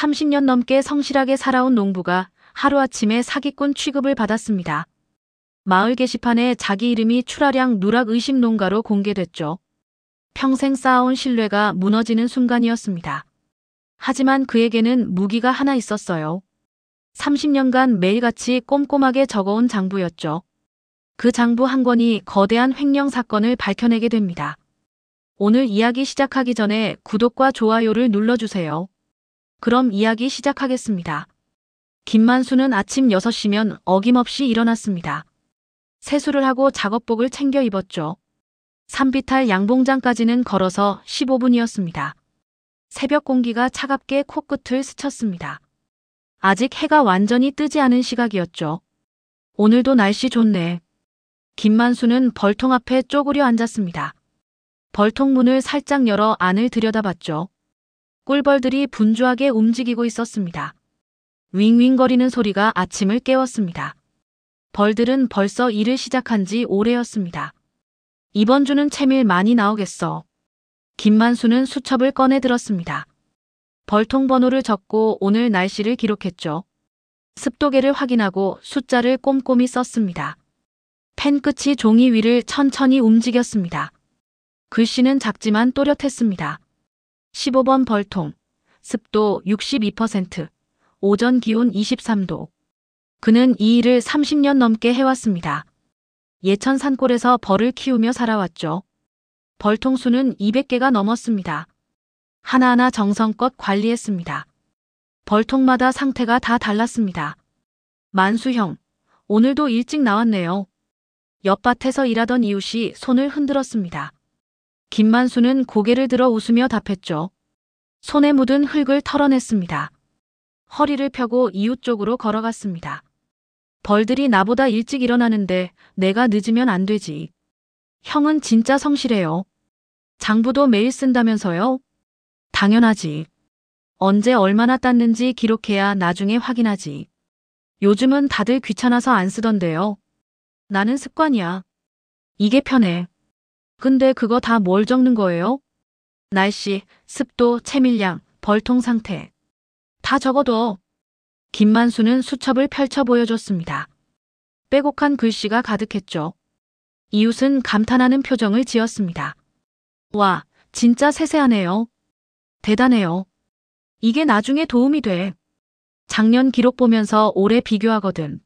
30년 넘게 성실하게 살아온 농부가 하루아침에 사기꾼 취급을 받았습니다. 마을 게시판에 자기 이름이 출하량 누락 의심 농가로 공개됐죠. 평생 쌓아온 신뢰가 무너지는 순간이었습니다. 하지만 그에게는 무기가 하나 있었어요. 30년간 매일같이 꼼꼼하게 적어온 장부였죠. 그 장부 한 권이 거대한 횡령 사건을 밝혀내게 됩니다. 오늘 이야기 시작하기 전에 구독과 좋아요를 눌러주세요. 그럼 이야기 시작하겠습니다. 김만수는 아침 6시면 어김없이 일어났습니다. 세수를 하고 작업복을 챙겨 입었죠. 산비탈 양봉장까지는 걸어서 15분이었습니다. 새벽 공기가 차갑게 코끝을 스쳤습니다. 아직 해가 완전히 뜨지 않은 시각이었죠. 오늘도 날씨 좋네. 김만수는 벌통 앞에 쪼그려 앉았습니다. 벌통 문을 살짝 열어 안을 들여다봤죠. 꿀벌들이 분주하게 움직이고 있었습니다. 윙윙거리는 소리가 아침을 깨웠습니다. 벌들은 벌써 일을 시작한 지 오래였습니다. 이번 주는 채밀 많이 나오겠어. 김만수는 수첩을 꺼내 들었습니다. 벌통 번호를 적고 오늘 날씨를 기록했죠. 습도계를 확인하고 숫자를 꼼꼼히 썼습니다. 펜 끝이 종이 위를 천천히 움직였습니다. 글씨는 작지만 또렷했습니다. 15번 벌통, 습도 62%, 오전 기온 23도. 그는 이 일을 30년 넘게 해왔습니다. 예천 산골에서 벌을 키우며 살아왔죠. 벌통 수는 200개가 넘었습니다. 하나하나 정성껏 관리했습니다. 벌통마다 상태가 다 달랐습니다. 만수 형, 오늘도 일찍 나왔네요. 옆밭에서 일하던 이웃이 손을 흔들었습니다. 김만수는 고개를 들어 웃으며 답했죠. 손에 묻은 흙을 털어냈습니다. 허리를 펴고 이웃 쪽으로 걸어갔습니다. 벌들이 나보다 일찍 일어나는데 내가 늦으면 안 되지. 형은 진짜 성실해요. 장부도 매일 쓴다면서요? 당연하지. 언제 얼마나 땄는지 기록해야 나중에 확인하지. 요즘은 다들 귀찮아서 안 쓰던데요. 나는 습관이야. 이게 편해. 근데 그거 다 뭘 적는 거예요? 날씨, 습도, 채밀량, 벌통 상태. 다 적어둬. 김만수는 수첩을 펼쳐 보여줬습니다. 빼곡한 글씨가 가득했죠. 이웃은 감탄하는 표정을 지었습니다. 와, 진짜 세세하네요. 대단해요. 이게 나중에 도움이 돼. 작년 기록 보면서 올해 비교하거든.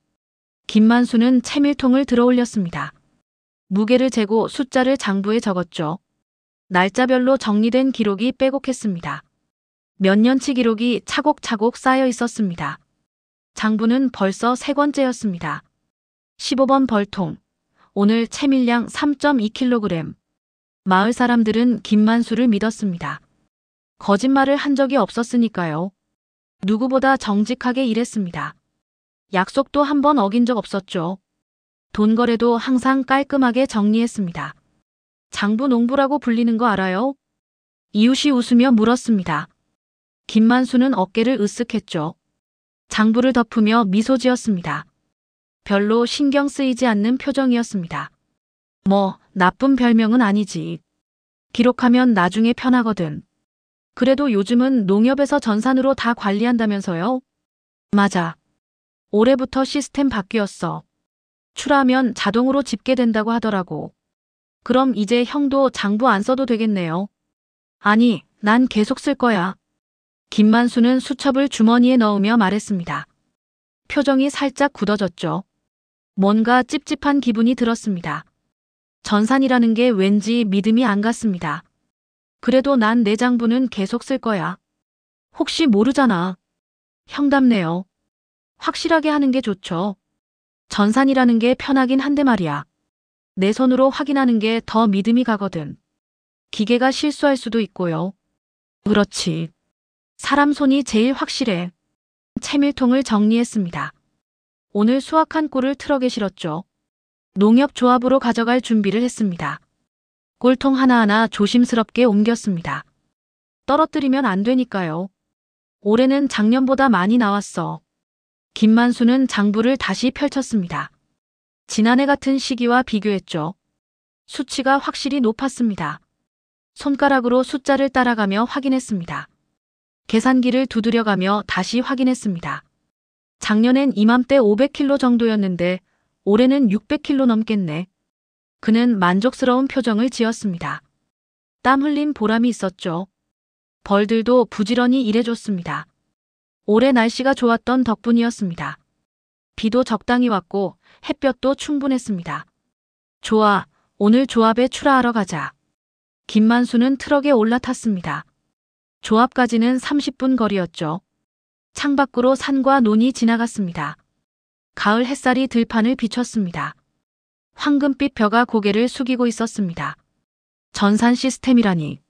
김만수는 채밀통을 들어 올렸습니다. 무게를 재고 숫자를 장부에 적었죠. 날짜별로 정리된 기록이 빼곡했습니다. 몇 년치 기록이 차곡차곡 쌓여 있었습니다. 장부는 벌써 3권째였습니다. 15번 벌통. 오늘 채밀량 3.2kg. 마을 사람들은 김만수를 믿었습니다. 거짓말을 한 적이 없었으니까요. 누구보다 정직하게 일했습니다. 약속도 한 번 어긴 적 없었죠. 돈 거래도 항상 깔끔하게 정리했습니다. 장부 농부라고 불리는 거 알아요? 이웃이 웃으며 물었습니다. 김만수는 어깨를 으쓱했죠. 장부를 덮으며 미소 지었습니다. 별로 신경 쓰이지 않는 표정이었습니다. 뭐, 나쁜 별명은 아니지. 기록하면 나중에 편하거든. 그래도 요즘은 농협에서 전산으로 다 관리한다면서요? 맞아. 올해부터 시스템 바뀌었어. 출하하면 자동으로 집계된다고 하더라고. 그럼 이제 형도 장부 안 써도 되겠네요. 아니, 난 계속 쓸 거야. 김만수는 수첩을 주머니에 넣으며 말했습니다. 표정이 살짝 굳어졌죠. 뭔가 찝찝한 기분이 들었습니다. 전산이라는 게 왠지 믿음이 안 갔습니다. 그래도 난 내 장부는 계속 쓸 거야. 혹시 모르잖아. 형답네요. 확실하게 하는 게 좋죠. 전산이라는 게 편하긴 한데 말이야. 내 손으로 확인하는 게 더 믿음이 가거든. 기계가 실수할 수도 있고요. 그렇지. 사람 손이 제일 확실해. 채밀통을 정리했습니다. 오늘 수확한 꿀을 트럭에 실었죠. 농협조합으로 가져갈 준비를 했습니다. 꿀통 하나하나 조심스럽게 옮겼습니다. 떨어뜨리면 안 되니까요. 올해는 작년보다 많이 나왔어. 김만수는 장부를 다시 펼쳤습니다. 지난해 같은 시기와 비교했죠. 수치가 확실히 높았습니다. 손가락으로 숫자를 따라가며 확인했습니다. 계산기를 두드려가며 다시 확인했습니다. 작년엔 이맘때 500kg 정도였는데 올해는 600kg 넘겠네. 그는 만족스러운 표정을 지었습니다. 땀 흘린 보람이 있었죠. 벌들도 부지런히 일해줬습니다. 올해 날씨가 좋았던 덕분이었습니다. 비도 적당히 왔고 햇볕도 충분했습니다. 좋아, 오늘 조합에 출하하러 가자. 김만수는 트럭에 올라탔습니다. 조합까지는 30분 거리였죠. 창밖으로 산과 논이 지나갔습니다. 가을 햇살이 들판을 비췄습니다. 황금빛 벼가 고개를 숙이고 있었습니다. 전산 시스템이라니.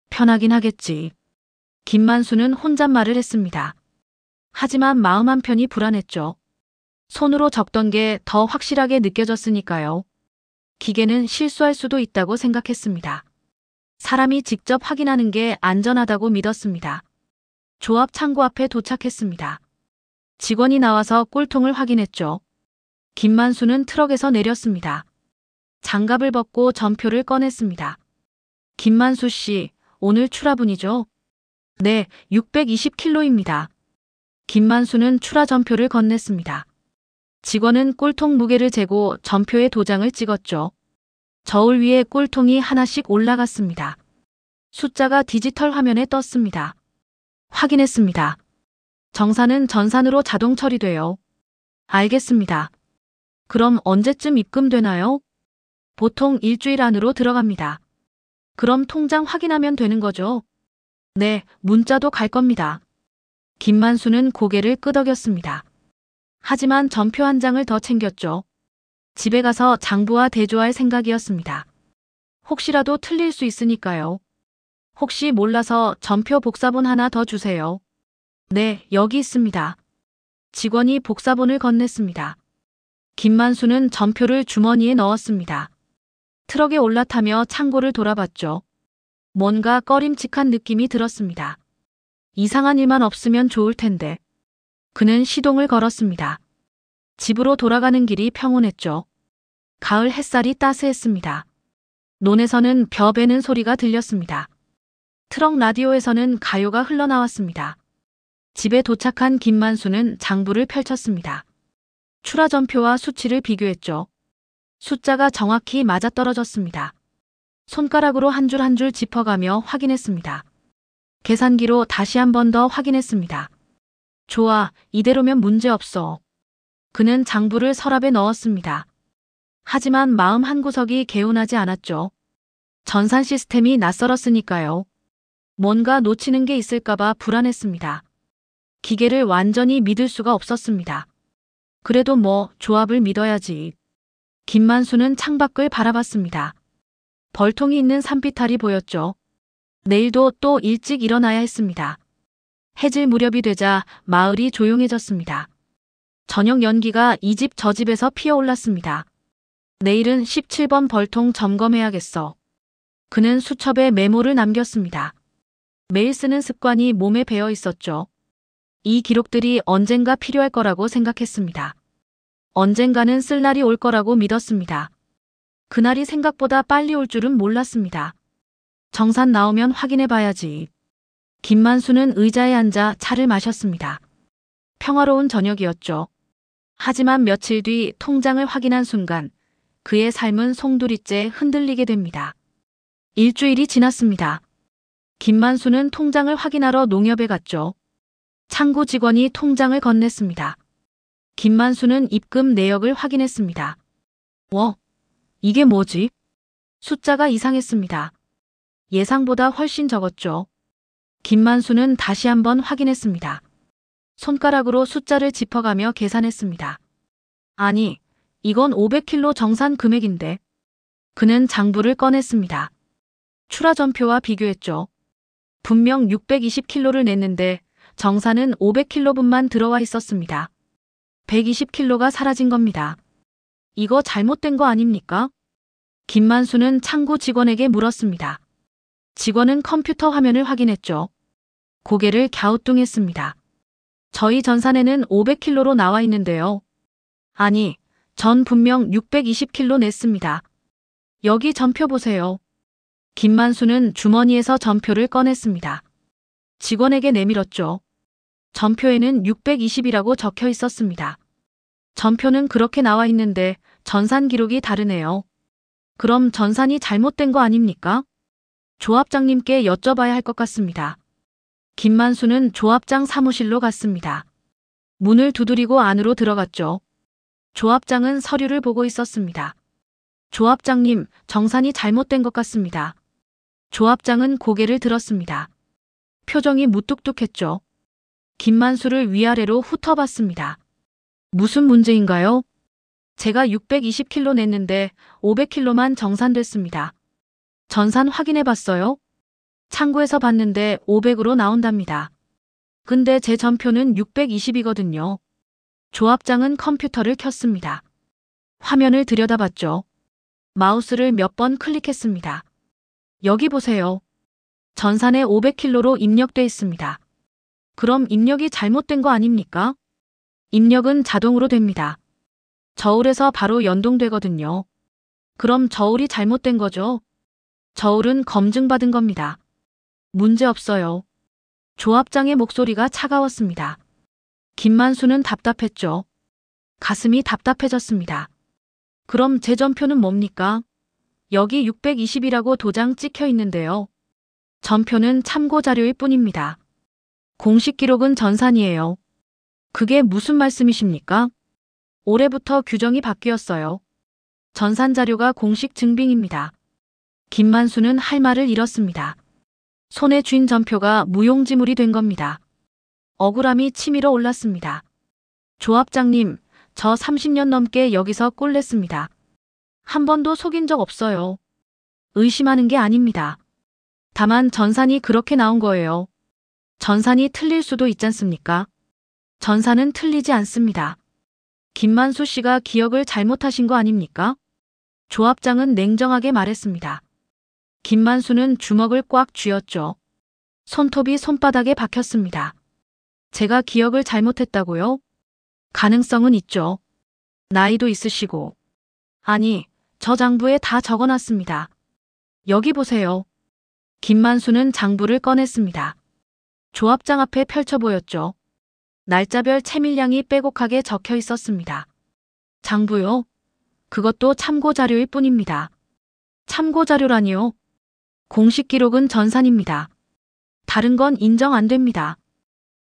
편하긴 하겠지. 김만수는 혼잣말을 했습니다. 하지만 마음 한편이 불안했죠. 손으로 적던 게 더 확실하게 느껴졌으니까요. 기계는 실수할 수도 있다고 생각했습니다. 사람이 직접 확인하는 게 안전하다고 믿었습니다. 조합 창고 앞에 도착했습니다. 직원이 나와서 꼴통을 확인했죠. 김만수는 트럭에서 내렸습니다. 장갑을 벗고 전표를 꺼냈습니다. 김만수 씨, 오늘 출하분이죠? 네, 620kg입니다. 김만수는 출하 전표를 건넸습니다. 직원은 꼴통 무게를 재고 전표에 도장을 찍었죠. 저울 위에 꼴통이 하나씩 올라갔습니다. 숫자가 디지털 화면에 떴습니다. 확인했습니다. 정산은 전산으로 자동 처리돼요. 알겠습니다. 그럼 언제쯤 입금되나요? 보통 일주일 안으로 들어갑니다. 그럼 통장 확인하면 되는 거죠? 네, 문자도 갈 겁니다. 김만수는 고개를 끄덕였습니다. 하지만 전표 한 장을 더 챙겼죠. 집에 가서 장부와 대조할 생각이었습니다. 혹시라도 틀릴 수 있으니까요. 혹시 몰라서 전표 복사본 하나 더 주세요. 네, 여기 있습니다. 직원이 복사본을 건넸습니다. 김만수는 전표를 주머니에 넣었습니다. 트럭에 올라타며 창고를 돌아봤죠. 뭔가 꺼림칙한 느낌이 들었습니다. 이상한 일만 없으면 좋을 텐데. 그는 시동을 걸었습니다. 집으로 돌아가는 길이 평온했죠. 가을 햇살이 따스했습니다. 논에서는 벼 베는 소리가 들렸습니다. 트럭 라디오에서는 가요가 흘러나왔습니다. 집에 도착한 김만수는 장부를 펼쳤습니다. 출하 전표와 수치를 비교했죠. 숫자가 정확히 맞아떨어졌습니다. 손가락으로 한 줄 한 줄 짚어가며 확인했습니다. 계산기로 다시 한 번 더 확인했습니다. 좋아, 이대로면 문제없어. 그는 장부를 서랍에 넣었습니다. 하지만 마음 한구석이 개운하지 않았죠. 전산 시스템이 낯설었으니까요. 뭔가 놓치는 게 있을까봐 불안했습니다. 기계를 완전히 믿을 수가 없었습니다. 그래도 조합을 믿어야지. 김만수는 창밖을 바라봤습니다. 벌통이 있는 산비탈이 보였죠. 내일도 또 일찍 일어나야 했습니다. 해질 무렵이 되자 마을이 조용해졌습니다. 저녁 연기가 이 집 저 집에서 피어올랐습니다. 내일은 17번 벌통 점검해야겠어. 그는 수첩에 메모를 남겼습니다. 매일 쓰는 습관이 몸에 배어 있었죠. 이 기록들이 언젠가 필요할 거라고 생각했습니다. 언젠가는 쓸 날이 올 거라고 믿었습니다. 그날이 생각보다 빨리 올 줄은 몰랐습니다. 정산 나오면 확인해 봐야지. 김만수는 의자에 앉아 차를 마셨습니다. 평화로운 저녁이었죠. 하지만 며칠 뒤 통장을 확인한 순간 그의 삶은 송두리째 흔들리게 됩니다. 일주일이 지났습니다. 김만수는 통장을 확인하러 농협에 갔죠. 창구 직원이 통장을 건넸습니다. 김만수는 입금 내역을 확인했습니다. 이게 뭐지? 숫자가 이상했습니다. 예상보다 훨씬 적었죠. 김만수는 다시 한번 확인했습니다. 손가락으로 숫자를 짚어가며 계산했습니다. 아니, 이건 500kg 정산 금액인데. 그는 장부를 꺼냈습니다. 출하 전표와 비교했죠. 분명 620kg를 냈는데 정산은 500kg분만 들어와 있었습니다. 120kg가 사라진 겁니다. 이거 잘못된 거 아닙니까? 김만수는 창구 직원에게 물었습니다. 직원은 컴퓨터 화면을 확인했죠. 고개를 갸우뚱했습니다. 저희 전산에는 500kg로 나와 있는데요. 아니, 전 분명 620kg 냈습니다. 여기 전표 보세요. 김만수는 주머니에서 전표를 꺼냈습니다. 직원에게 내밀었죠. 전표에는 620이라고 적혀 있었습니다. 전표는 그렇게 나와 있는데 전산 기록이 다르네요. 그럼 전산이 잘못된 거 아닙니까? 조합장님께 여쭤봐야 할 것 같습니다. 김만수는 조합장 사무실로 갔습니다. 문을 두드리고 안으로 들어갔죠. 조합장은 서류를 보고 있었습니다. 조합장님, 정산이 잘못된 것 같습니다. 조합장은 고개를 들었습니다. 표정이 무뚝뚝했죠. 김만수를 위아래로 훑어봤습니다. 무슨 문제인가요? 제가 620kg 냈는데 500kg만 정산됐습니다. 전산 확인해봤어요? 창구에서 봤는데 500으로 나온답니다. 근데 제 전표는 620이거든요. 조합장은 컴퓨터를 켰습니다. 화면을 들여다봤죠. 마우스를 몇 번 클릭했습니다. 여기 보세요. 전산에 500kg로 입력돼 있습니다. 그럼 입력이 잘못된 거 아닙니까? 입력은 자동으로 됩니다. 저울에서 바로 연동되거든요. 그럼 저울이 잘못된 거죠? 저울은 검증받은 겁니다. 문제 없어요. 조합장의 목소리가 차가웠습니다. 김만수는 답답했죠. 가슴이 답답해졌습니다. 그럼 제 전표는 뭡니까? 여기 620이라고 도장 찍혀 있는데요. 전표는 참고 자료일 뿐입니다. 공식 기록은 전산이에요. 그게 무슨 말씀이십니까? 올해부터 규정이 바뀌었어요. 전산 자료가 공식 증빙입니다. 김만수는 할 말을 잃었습니다. 손에 쥔 전표가 무용지물이 된 겁니다. 억울함이 치밀어 올랐습니다. 조합장님, 저 30년 넘게 여기서 꼴 냈습니다. 한 번도 속인 적 없어요. 의심하는 게 아닙니다. 다만 전산이 그렇게 나온 거예요. 전산이 틀릴 수도 있지 않습니까? 전산은 틀리지 않습니다. 김만수 씨가 기억을 잘못하신 거 아닙니까? 조합장은 냉정하게 말했습니다. 김만수는 주먹을 꽉 쥐었죠. 손톱이 손바닥에 박혔습니다. 제가 기억을 잘못했다고요? 가능성은 있죠. 나이도 있으시고. 아니, 저 장부에 다 적어놨습니다. 여기 보세요. 김만수는 장부를 꺼냈습니다. 조합장 앞에 펼쳐 보였죠. 날짜별 채밀량이 빼곡하게 적혀 있었습니다. 장부요? 그것도 참고 자료일 뿐입니다. 참고 자료라니요? 공식 기록은 전산입니다. 다른 건 인정 안 됩니다.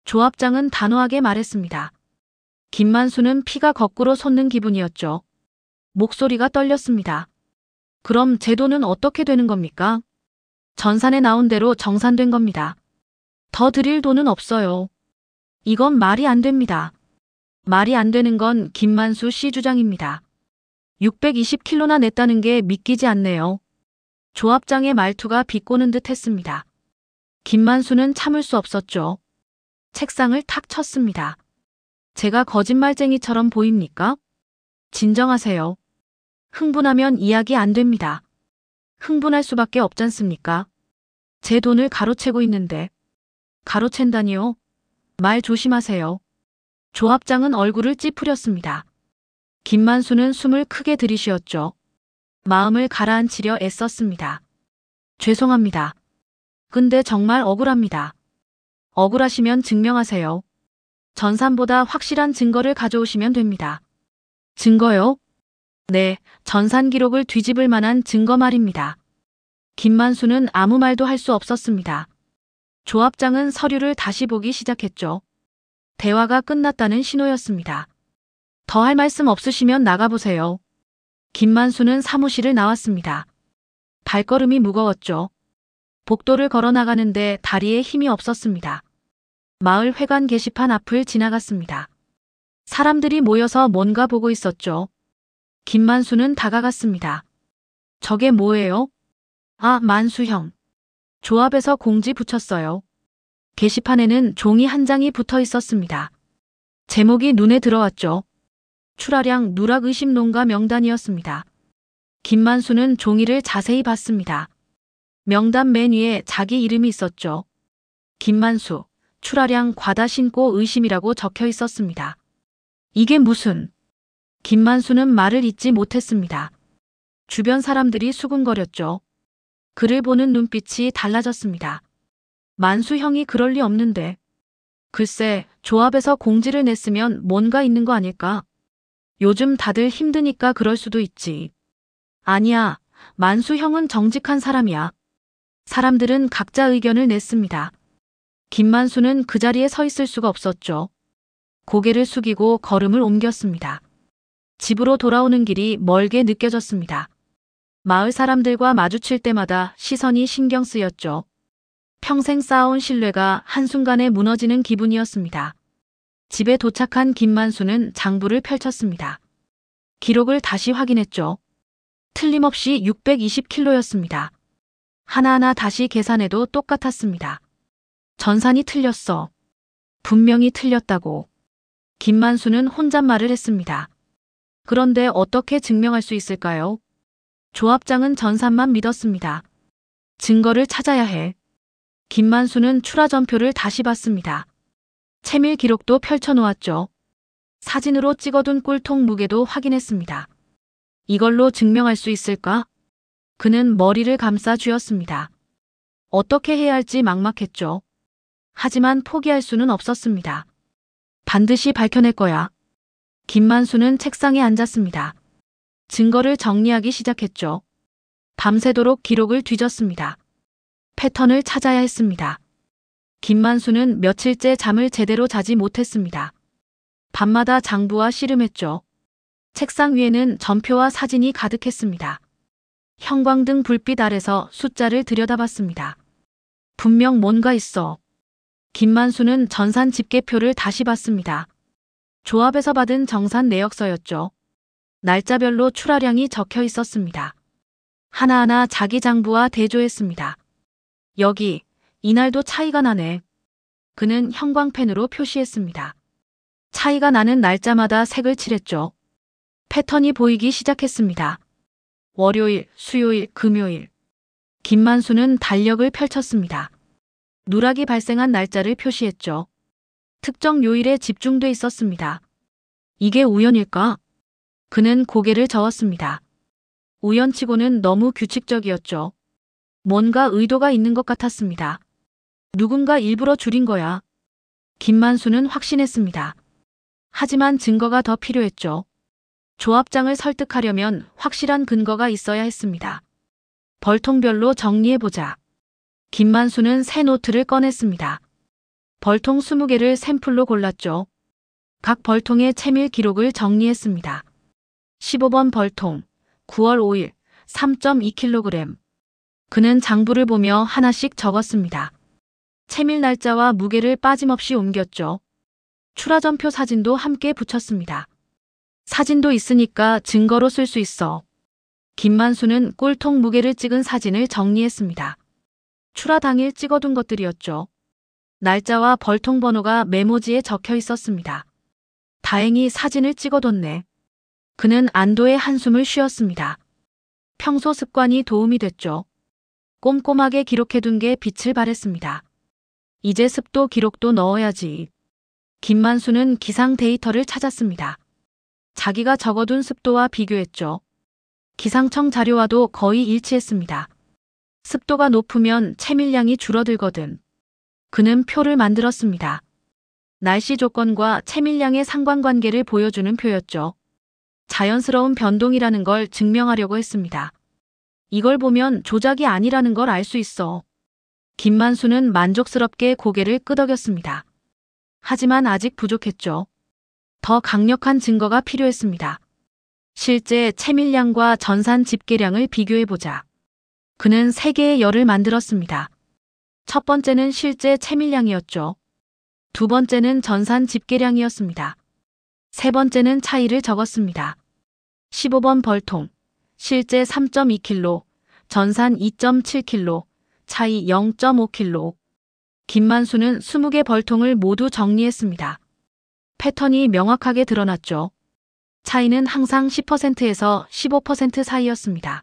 조합장은 단호하게 말했습니다. 김만수는 피가 거꾸로 솟는 기분이었죠. 목소리가 떨렸습니다. 그럼 제 돈은 어떻게 되는 겁니까? 전산에 나온 대로 정산된 겁니다. 더 드릴 돈은 없어요. 이건 말이 안 됩니다. 말이 안 되는 건 김만수 씨 주장입니다. 620kg나 냈다는 게 믿기지 않네요. 조합장의 말투가 비꼬는 듯 했습니다. 김만수는 참을 수 없었죠. 책상을 탁 쳤습니다. 제가 거짓말쟁이처럼 보입니까? 진정하세요. 흥분하면 이야기 안 됩니다. 흥분할 수밖에 없잖습니까? 제 돈을 가로채고 있는데. 가로챈다니요? 말 조심하세요. 조합장은 얼굴을 찌푸렸습니다. 김만수는 숨을 크게 들이쉬었죠. 마음을 가라앉히려 애썼습니다. 죄송합니다. 근데 정말 억울합니다. 억울하시면 증명하세요. 전산보다 확실한 증거를 가져오시면 됩니다. 증거요? 네, 전산 기록을 뒤집을 만한 증거 말입니다. 김만수는 아무 말도 할 수 없었습니다. 조합장은 서류를 다시 보기 시작했죠. 대화가 끝났다는 신호였습니다. 더 할 말씀 없으시면 나가보세요. 김만수는 사무실을 나왔습니다. 발걸음이 무거웠죠. 복도를 걸어 나가는데 다리에 힘이 없었습니다. 마을 회관 게시판 앞을 지나갔습니다. 사람들이 모여서 뭔가 보고 있었죠. 김만수는 다가갔습니다. 저게 뭐예요? 아, 만수 형. 조합에서 공지 붙였어요. 게시판에는 종이 한 장이 붙어 있었습니다. 제목이 눈에 들어왔죠. 출하량 누락 의심 농가 명단이었습니다. 김만수는 종이를 자세히 봤습니다. 명단 맨 위에 자기 이름이 있었죠. 김만수, 출하량 과다 신고 의심이라고 적혀 있었습니다. 이게 무슨... 김만수는 말을 잇지 못했습니다. 주변 사람들이 수군거렸죠. 그를 보는 눈빛이 달라졌습니다. 만수 형이 그럴 리 없는데. 글쎄, 조합에서 공지를 냈으면 뭔가 있는 거 아닐까? 요즘 다들 힘드니까 그럴 수도 있지. 아니야, 만수 형은 정직한 사람이야. 사람들은 각자 의견을 냈습니다. 김만수는 그 자리에 서 있을 수가 없었죠. 고개를 숙이고 걸음을 옮겼습니다. 집으로 돌아오는 길이 멀게 느껴졌습니다. 마을 사람들과 마주칠 때마다 시선이 신경 쓰였죠. 평생 쌓아온 신뢰가 한순간에 무너지는 기분이었습니다. 집에 도착한 김만수는 장부를 펼쳤습니다. 기록을 다시 확인했죠. 틀림없이 620kg였습니다. 하나하나 다시 계산해도 똑같았습니다. 전산이 틀렸어. 분명히 틀렸다고. 김만수는 혼잣말을 했습니다. 그런데 어떻게 증명할 수 있을까요? 조합장은 전산만 믿었습니다. 증거를 찾아야 해. 김만수는 출하전표를 다시 봤습니다. 채밀 기록도 펼쳐놓았죠. 사진으로 찍어둔 꿀통 무게도 확인했습니다. 이걸로 증명할 수 있을까? 그는 머리를 감싸 쥐었습니다. 어떻게 해야 할지 막막했죠. 하지만 포기할 수는 없었습니다. 반드시 밝혀낼 거야. 김만수는 책상에 앉았습니다. 증거를 정리하기 시작했죠. 밤새도록 기록을 뒤졌습니다. 패턴을 찾아야 했습니다. 김만수는 며칠째 잠을 제대로 자지 못했습니다. 밤마다 장부와 씨름했죠. 책상 위에는 전표와 사진이 가득했습니다. 형광등 불빛 아래서 숫자를 들여다봤습니다. 분명 뭔가 있어. 김만수는 전산 집계표를 다시 봤습니다. 조합에서 받은 정산 내역서였죠. 날짜별로 출하량이 적혀 있었습니다. 하나하나 자기 장부와 대조했습니다. 여기, 이날도 차이가 나네. 그는 형광펜으로 표시했습니다. 차이가 나는 날짜마다 색을 칠했죠. 패턴이 보이기 시작했습니다. 월요일, 수요일, 금요일. 김만수는 달력을 펼쳤습니다. 누락이 발생한 날짜를 표시했죠. 특정 요일에 집중돼 있었습니다. 이게 우연일까? 그는 고개를 저었습니다. 우연치고는 너무 규칙적이었죠. 뭔가 의도가 있는 것 같았습니다. 누군가 일부러 줄인 거야. 김만수는 확신했습니다. 하지만 증거가 더 필요했죠. 조합장을 설득하려면 확실한 근거가 있어야 했습니다. 벌통별로 정리해보자. 김만수는 새 노트를 꺼냈습니다. 벌통 20개를 샘플로 골랐죠. 각 벌통의 채밀 기록을 정리했습니다. 15번 벌통, 9월 5일, 3.2kg. 그는 장부를 보며 하나씩 적었습니다. 채밀 날짜와 무게를 빠짐없이 옮겼죠. 출하전표 사진도 함께 붙였습니다. 사진도 있으니까 증거로 쓸 수 있어. 김만수는 꿀통 무게를 찍은 사진을 정리했습니다. 출하 당일 찍어둔 것들이었죠. 날짜와 벌통 번호가 메모지에 적혀 있었습니다. 다행히 사진을 찍어뒀네. 그는 안도의 한숨을 쉬었습니다. 평소 습관이 도움이 됐죠. 꼼꼼하게 기록해둔 게 빛을 발했습니다. 이제 습도 기록도 넣어야지. 김만수는 기상 데이터를 찾았습니다. 자기가 적어둔 습도와 비교했죠. 기상청 자료와도 거의 일치했습니다. 습도가 높으면 채밀량이 줄어들거든. 그는 표를 만들었습니다. 날씨 조건과 채밀량의 상관관계를 보여주는 표였죠. 자연스러운 변동이라는 걸 증명하려고 했습니다. 이걸 보면 조작이 아니라는 걸 알 수 있어. 김만수는 만족스럽게 고개를 끄덕였습니다. 하지만 아직 부족했죠. 더 강력한 증거가 필요했습니다. 실제 채밀량과 전산 집계량을 비교해보자. 그는 3개의 열을 만들었습니다. 첫 번째는 실제 채밀량이었죠. 두 번째는 전산 집계량이었습니다. 세 번째는 차이를 적었습니다. 15번 벌통, 실제 3.2kg, 전산 2.7kg, 차이 0.5kg. 김만수는 20개 벌통을 모두 정리했습니다. 패턴이 명확하게 드러났죠. 차이는 항상 10%에서 15% 사이였습니다.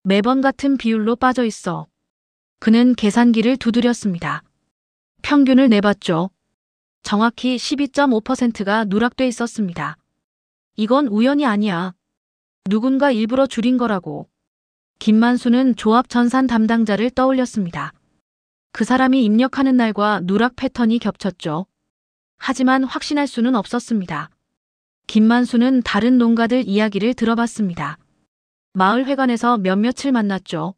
매번 같은 비율로 빠져 있어. 그는 계산기를 두드렸습니다. 평균을 내봤죠. 정확히 12.5%가 누락돼 있었습니다. 이건 우연이 아니야. 누군가 일부러 줄인 거라고. 김만수는 조합 전산 담당자를 떠올렸습니다. 그 사람이 입력하는 날과 누락 패턴이 겹쳤죠. 하지만 확신할 수는 없었습니다. 김만수는 다른 농가들 이야기를 들어봤습니다. 마을 회관에서 몇몇을 만났죠.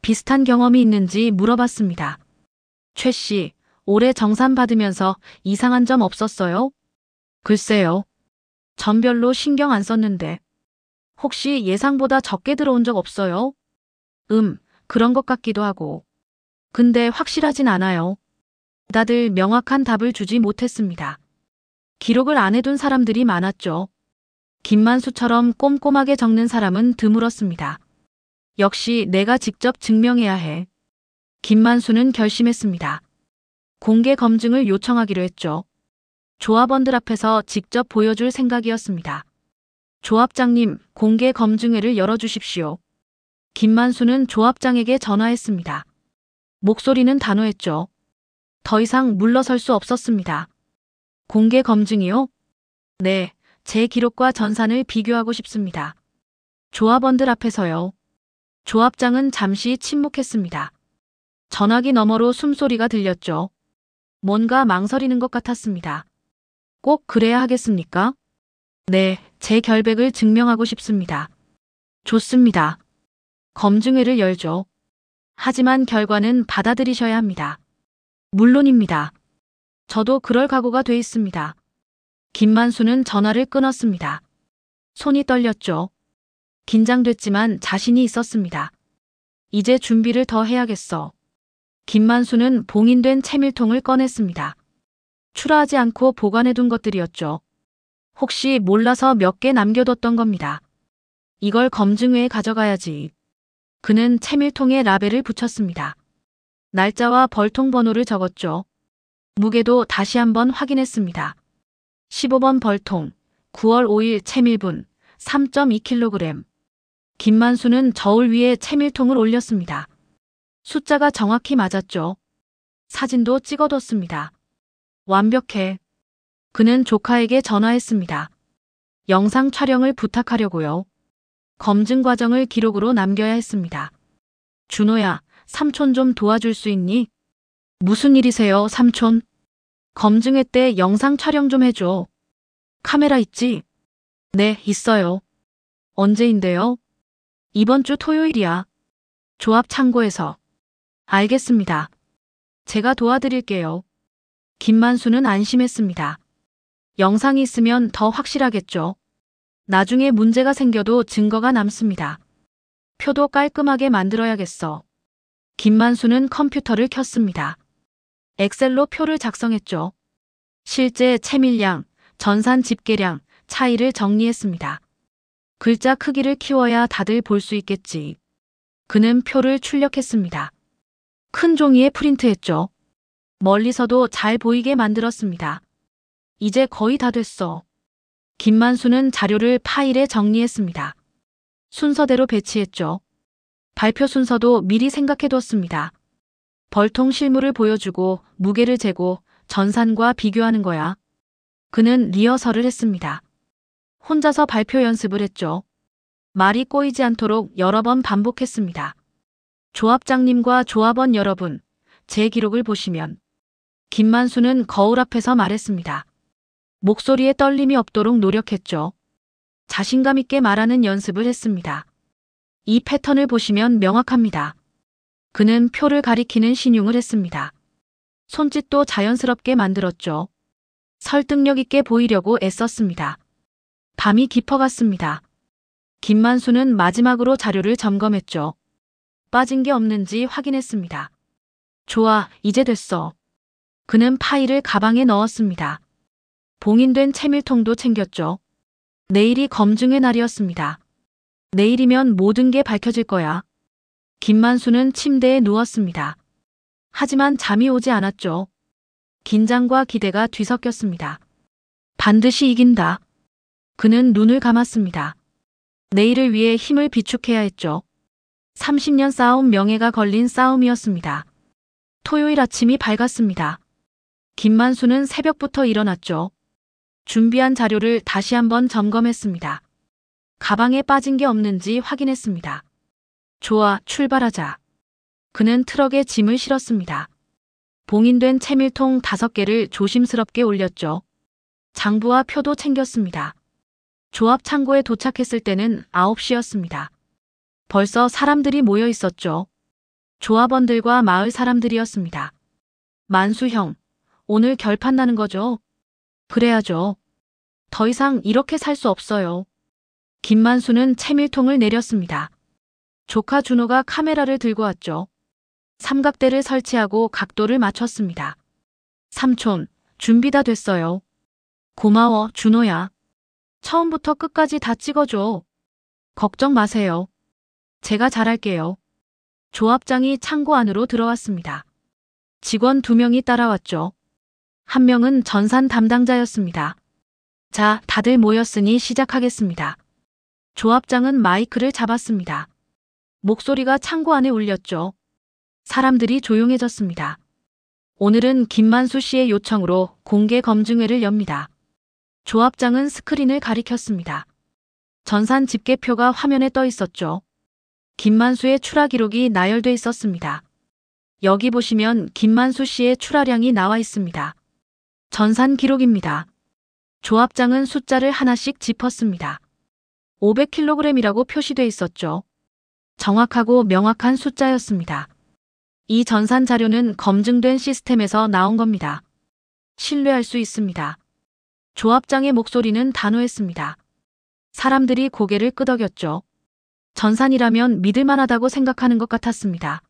비슷한 경험이 있는지 물어봤습니다. 최 씨, 올해 정산 받으면서 이상한 점 없었어요? 글쎄요. 전 별로 신경 안 썼는데. 혹시 예상보다 적게 들어온 적 없어요? 그런 것 같기도 하고. 근데 확실하진 않아요. 다들 명확한 답을 주지 못했습니다. 기록을 안 해둔 사람들이 많았죠. 김만수처럼 꼼꼼하게 적는 사람은 드물었습니다. 역시 내가 직접 증명해야 해. 김만수는 결심했습니다. 공개 검증을 요청하기로 했죠. 조합원들 앞에서 직접 보여줄 생각이었습니다. 조합장님, 공개 검증회를 열어주십시오. 김만수는 조합장에게 전화했습니다. 목소리는 단호했죠. 더 이상 물러설 수 없었습니다. 공개 검증이요? 네, 제 기록과 전산을 비교하고 싶습니다. 조합원들 앞에서요. 조합장은 잠시 침묵했습니다. 전화기 너머로 숨소리가 들렸죠. 뭔가 망설이는 것 같았습니다. 꼭 그래야 하겠습니까? 네, 제 결백을 증명하고 싶습니다. 좋습니다. 검증회를 열죠. 하지만 결과는 받아들이셔야 합니다. 물론입니다. 저도 그럴 각오가 돼 있습니다. 김만수는 전화를 끊었습니다. 손이 떨렸죠. 긴장됐지만 자신이 있었습니다. 이제 준비를 더 해야겠어. 김만수는 봉인된 채밀통을 꺼냈습니다. 출하하지 않고 보관해둔 것들이었죠. 혹시 몰라서 몇 개 남겨뒀던 겁니다. 이걸 검증회에 가져가야지. 그는 채밀통에 라벨을 붙였습니다. 날짜와 벌통 번호를 적었죠. 무게도 다시 한번 확인했습니다. 15번 벌통, 9월 5일 채밀분, 3.2kg. 김만수는 저울 위에 채밀통을 올렸습니다. 숫자가 정확히 맞았죠. 사진도 찍어뒀습니다. 완벽해. 그는 조카에게 전화했습니다. 영상 촬영을 부탁하려고요. 검증 과정을 기록으로 남겨야 했습니다. 준호야, 삼촌 좀 도와줄 수 있니? 무슨 일이세요, 삼촌? 검증회 때 영상 촬영 좀 해줘. 카메라 있지? 네, 있어요. 언제인데요? 이번 주 토요일이야. 조합 창고에서. 알겠습니다. 제가 도와드릴게요. 김만수는 안심했습니다. 영상이 있으면 더 확실하겠죠. 나중에 문제가 생겨도 증거가 남습니다. 표도 깔끔하게 만들어야겠어. 김만수는 컴퓨터를 켰습니다. 엑셀로 표를 작성했죠. 실제 채밀량, 전산 집계량, 차이를 정리했습니다. 글자 크기를 키워야 다들 볼 수 있겠지. 그는 표를 출력했습니다. 큰 종이에 프린트했죠. 멀리서도 잘 보이게 만들었습니다. 이제 거의 다 됐어. 김만수는 자료를 파일에 정리했습니다. 순서대로 배치했죠. 발표 순서도 미리 생각해뒀습니다. 벌통 실물을 보여주고 무게를 재고 전산과 비교하는 거야. 그는 리허설을 했습니다. 혼자서 발표 연습을 했죠. 말이 꼬이지 않도록 여러 번 반복했습니다. 조합장님과 조합원 여러분, 제 기록을 보시면. 김만수는 거울 앞에서 말했습니다. 목소리에 떨림이 없도록 노력했죠. 자신감 있게 말하는 연습을 했습니다. 이 패턴을 보시면 명확합니다. 그는 표를 가리키는 신용을 했습니다. 손짓도 자연스럽게 만들었죠. 설득력 있게 보이려고 애썼습니다. 밤이 깊어갔습니다. 김만수는 마지막으로 자료를 점검했죠. 빠진 게 없는지 확인했습니다. 좋아, 이제 됐어. 그는 파일을 가방에 넣었습니다. 봉인된 채밀통도 챙겼죠. 내일이 검증의 날이었습니다. 내일이면 모든 게 밝혀질 거야. 김만수는 침대에 누웠습니다. 하지만 잠이 오지 않았죠. 긴장과 기대가 뒤섞였습니다. 반드시 이긴다. 그는 눈을 감았습니다. 내일을 위해 힘을 비축해야 했죠. 30년 쌓아온 명예가 걸린 싸움이었습니다. 토요일 아침이 밝았습니다. 김만수는 새벽부터 일어났죠. 준비한 자료를 다시 한번 점검했습니다. 가방에 빠진 게 없는지 확인했습니다. 좋아, 출발하자. 그는 트럭에 짐을 실었습니다. 봉인된 채밀통 5개를 조심스럽게 올렸죠. 장부와 표도 챙겼습니다. 조합 창고에 도착했을 때는 9시였습니다. 벌써 사람들이 모여 있었죠. 조합원들과 마을 사람들이었습니다. 만수 형, 오늘 결판 나는 거죠? 그래야죠. 더 이상 이렇게 살 수 없어요. 김만수는 채밀통을 내렸습니다. 조카 준호가 카메라를 들고 왔죠. 삼각대를 설치하고 각도를 맞췄습니다. 삼촌, 준비 다 됐어요. 고마워, 준호야. 처음부터 끝까지 다 찍어줘. 걱정 마세요. 제가 잘할게요. 조합장이 창고 안으로 들어왔습니다. 직원 2명이 따라왔죠. 한 명은 전산 담당자였습니다. 자, 다들 모였으니 시작하겠습니다. 조합장은 마이크를 잡았습니다. 목소리가 창고 안에 울렸죠. 사람들이 조용해졌습니다. 오늘은 김만수 씨의 요청으로 공개 검증회를 엽니다. 조합장은 스크린을 가리켰습니다. 전산 집계표가 화면에 떠 있었죠. 김만수의 출하 기록이 나열돼 있었습니다. 여기 보시면 김만수 씨의 출하량이 나와 있습니다. 전산 기록입니다. 조합장은 숫자를 하나씩 짚었습니다. 500kg이라고 표시돼 있었죠. 정확하고 명확한 숫자였습니다. 이 전산 자료는 검증된 시스템에서 나온 겁니다. 신뢰할 수 있습니다. 조합장의 목소리는 단호했습니다. 사람들이 고개를 끄덕였죠. 전산이라면 믿을만하다고 생각하는 것 같았습니다.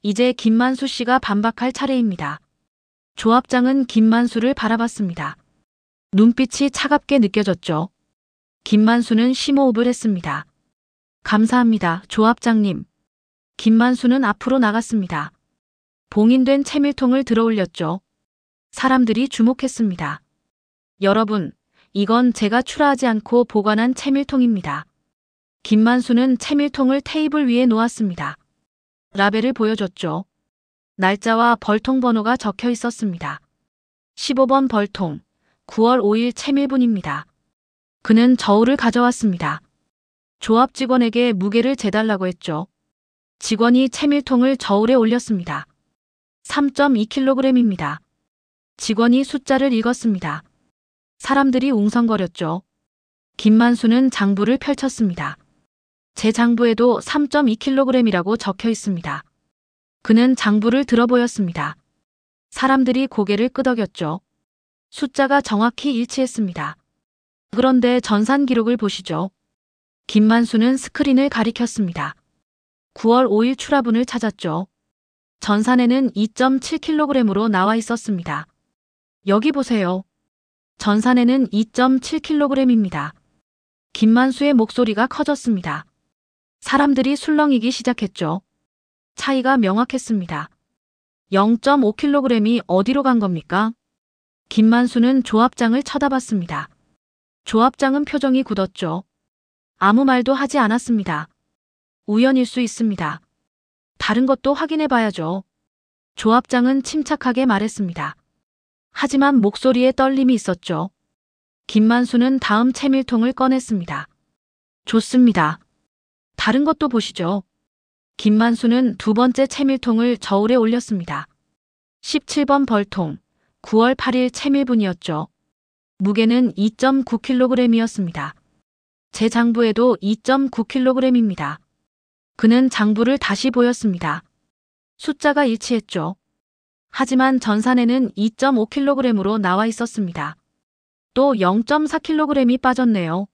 이제 김만수 씨가 반박할 차례입니다. 조합장은 김만수를 바라봤습니다. 눈빛이 차갑게 느껴졌죠. 김만수는 심호흡을 했습니다. 감사합니다, 조합장님. 김만수는 앞으로 나갔습니다. 봉인된 채밀통을 들어올렸죠. 사람들이 주목했습니다. 여러분, 이건 제가 출하하지 않고 보관한 채밀통입니다. 김만수는 채밀통을 테이블 위에 놓았습니다. 라벨을 보여줬죠. 날짜와 벌통 번호가 적혀 있었습니다. 15번 벌통, 9월 5일 채밀분입니다. 그는 저울을 가져왔습니다. 조합 직원에게 무게를 재달라고 했죠. 직원이 채밀통을 저울에 올렸습니다. 3.2kg입니다. 직원이 숫자를 읽었습니다. 사람들이 웅성거렸죠. 김만수는 장부를 펼쳤습니다. 제 장부에도 3.2kg이라고 적혀 있습니다. 그는 장부를 들어보였습니다. 사람들이 고개를 끄덕였죠. 숫자가 정확히 일치했습니다. 그런데 전산 기록을 보시죠. 김만수는 스크린을 가리켰습니다. 9월 5일 출하분을 찾았죠. 전산에는 2.7kg으로 나와 있었습니다. 여기 보세요. 전산에는 2.7kg입니다. 김만수의 목소리가 커졌습니다. 사람들이 술렁이기 시작했죠. 차이가 명확했습니다. 0.5kg이 어디로 간 겁니까? 김만수는 조합장을 쳐다봤습니다. 조합장은 표정이 굳었죠. 아무 말도 하지 않았습니다. 우연일 수 있습니다. 다른 것도 확인해 봐야죠. 조합장은 침착하게 말했습니다. 하지만 목소리에 떨림이 있었죠. 김만수는 다음 채밀통을 꺼냈습니다. 좋습니다. 다른 것도 보시죠. 김만수는 2번째 채밀통을 저울에 올렸습니다. 17번 벌통, 9월 8일 채밀분이었죠. 무게는 2.9kg이었습니다. 제 장부에도 2.9kg입니다. 그는 장부를 다시 보였습니다. 숫자가 일치했죠. 하지만 전산에는 2.5kg으로 나와 있었습니다. 또 0.4kg이 빠졌네요.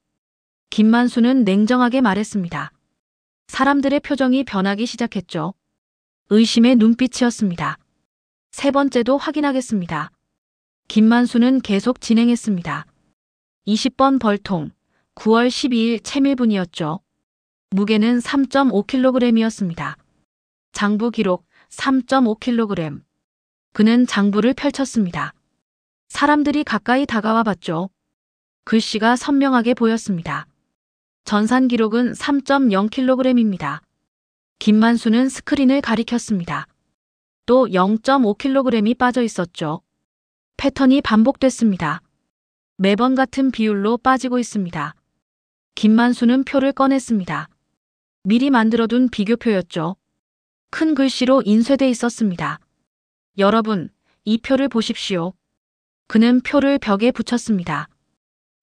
김만수는 냉정하게 말했습니다. 사람들의 표정이 변하기 시작했죠. 의심의 눈빛이었습니다. 3번째도 확인하겠습니다. 김만수는 계속 진행했습니다. 20번 벌통, 9월 12일 채밀분이었죠. 무게는 3.5kg이었습니다. 장부 기록 3.5kg. 그는 장부를 펼쳤습니다. 사람들이 가까이 다가와 봤죠. 글씨가 선명하게 보였습니다. 전산 기록은 3.0kg입니다. 김만수는 스크린을 가리켰습니다. 또 0.5kg이 빠져 있었죠. 패턴이 반복됐습니다. 매번 같은 비율로 빠지고 있습니다. 김만수는 표를 꺼냈습니다. 미리 만들어둔 비교표였죠. 큰 글씨로 인쇄돼 있었습니다. 여러분, 이 표를 보십시오. 그는 표를 벽에 붙였습니다.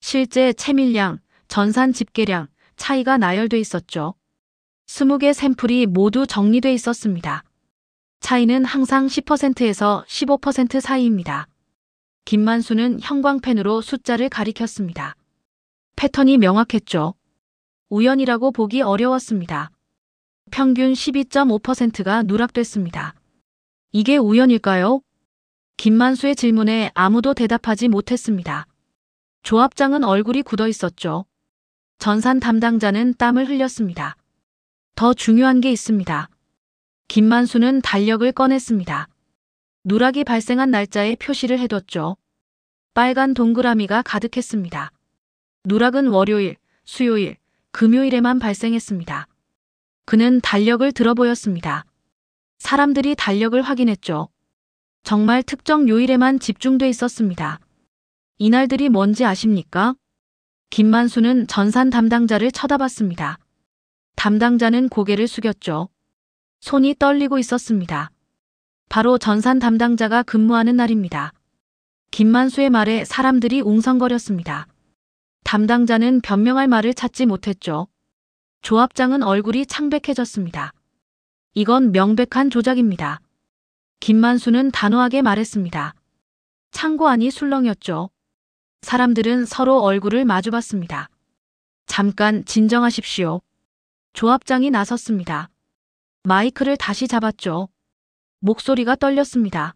실제 채밀량, 전산 집계량, 차이가 나열돼 있었죠. 20개 샘플이 모두 정리돼 있었습니다. 차이는 항상 10%에서 15% 사이입니다. 김만수는 형광펜으로 숫자를 가리켰습니다. 패턴이 명확했죠. 우연이라고 보기 어려웠습니다. 평균 12.5%가 누락됐습니다. 이게 우연일까요? 김만수의 질문에 아무도 대답하지 못했습니다. 조합장은 얼굴이 굳어 있었죠. 전산 담당자는 땀을 흘렸습니다. 더 중요한 게 있습니다. 김만수는 달력을 꺼냈습니다. 누락이 발생한 날짜에 표시를 해뒀죠. 빨간 동그라미가 가득했습니다. 누락은 월요일, 수요일, 금요일에만 발생했습니다. 그는 달력을 들어보였습니다. 사람들이 달력을 확인했죠. 정말 특정 요일에만 집중돼 있었습니다. 이날들이 뭔지 아십니까? 김만수는 전산 담당자를 쳐다봤습니다. 담당자는 고개를 숙였죠. 손이 떨리고 있었습니다. 바로 전산 담당자가 근무하는 날입니다. 김만수의 말에 사람들이 웅성거렸습니다. 담당자는 변명할 말을 찾지 못했죠. 조합장은 얼굴이 창백해졌습니다. 이건 명백한 조작입니다. 김만수는 단호하게 말했습니다. 창고 안이 술렁였죠. 사람들은 서로 얼굴을 마주봤습니다. 잠깐 진정하십시오. 조합장이 나섰습니다. 마이크를 다시 잡았죠. 목소리가 떨렸습니다.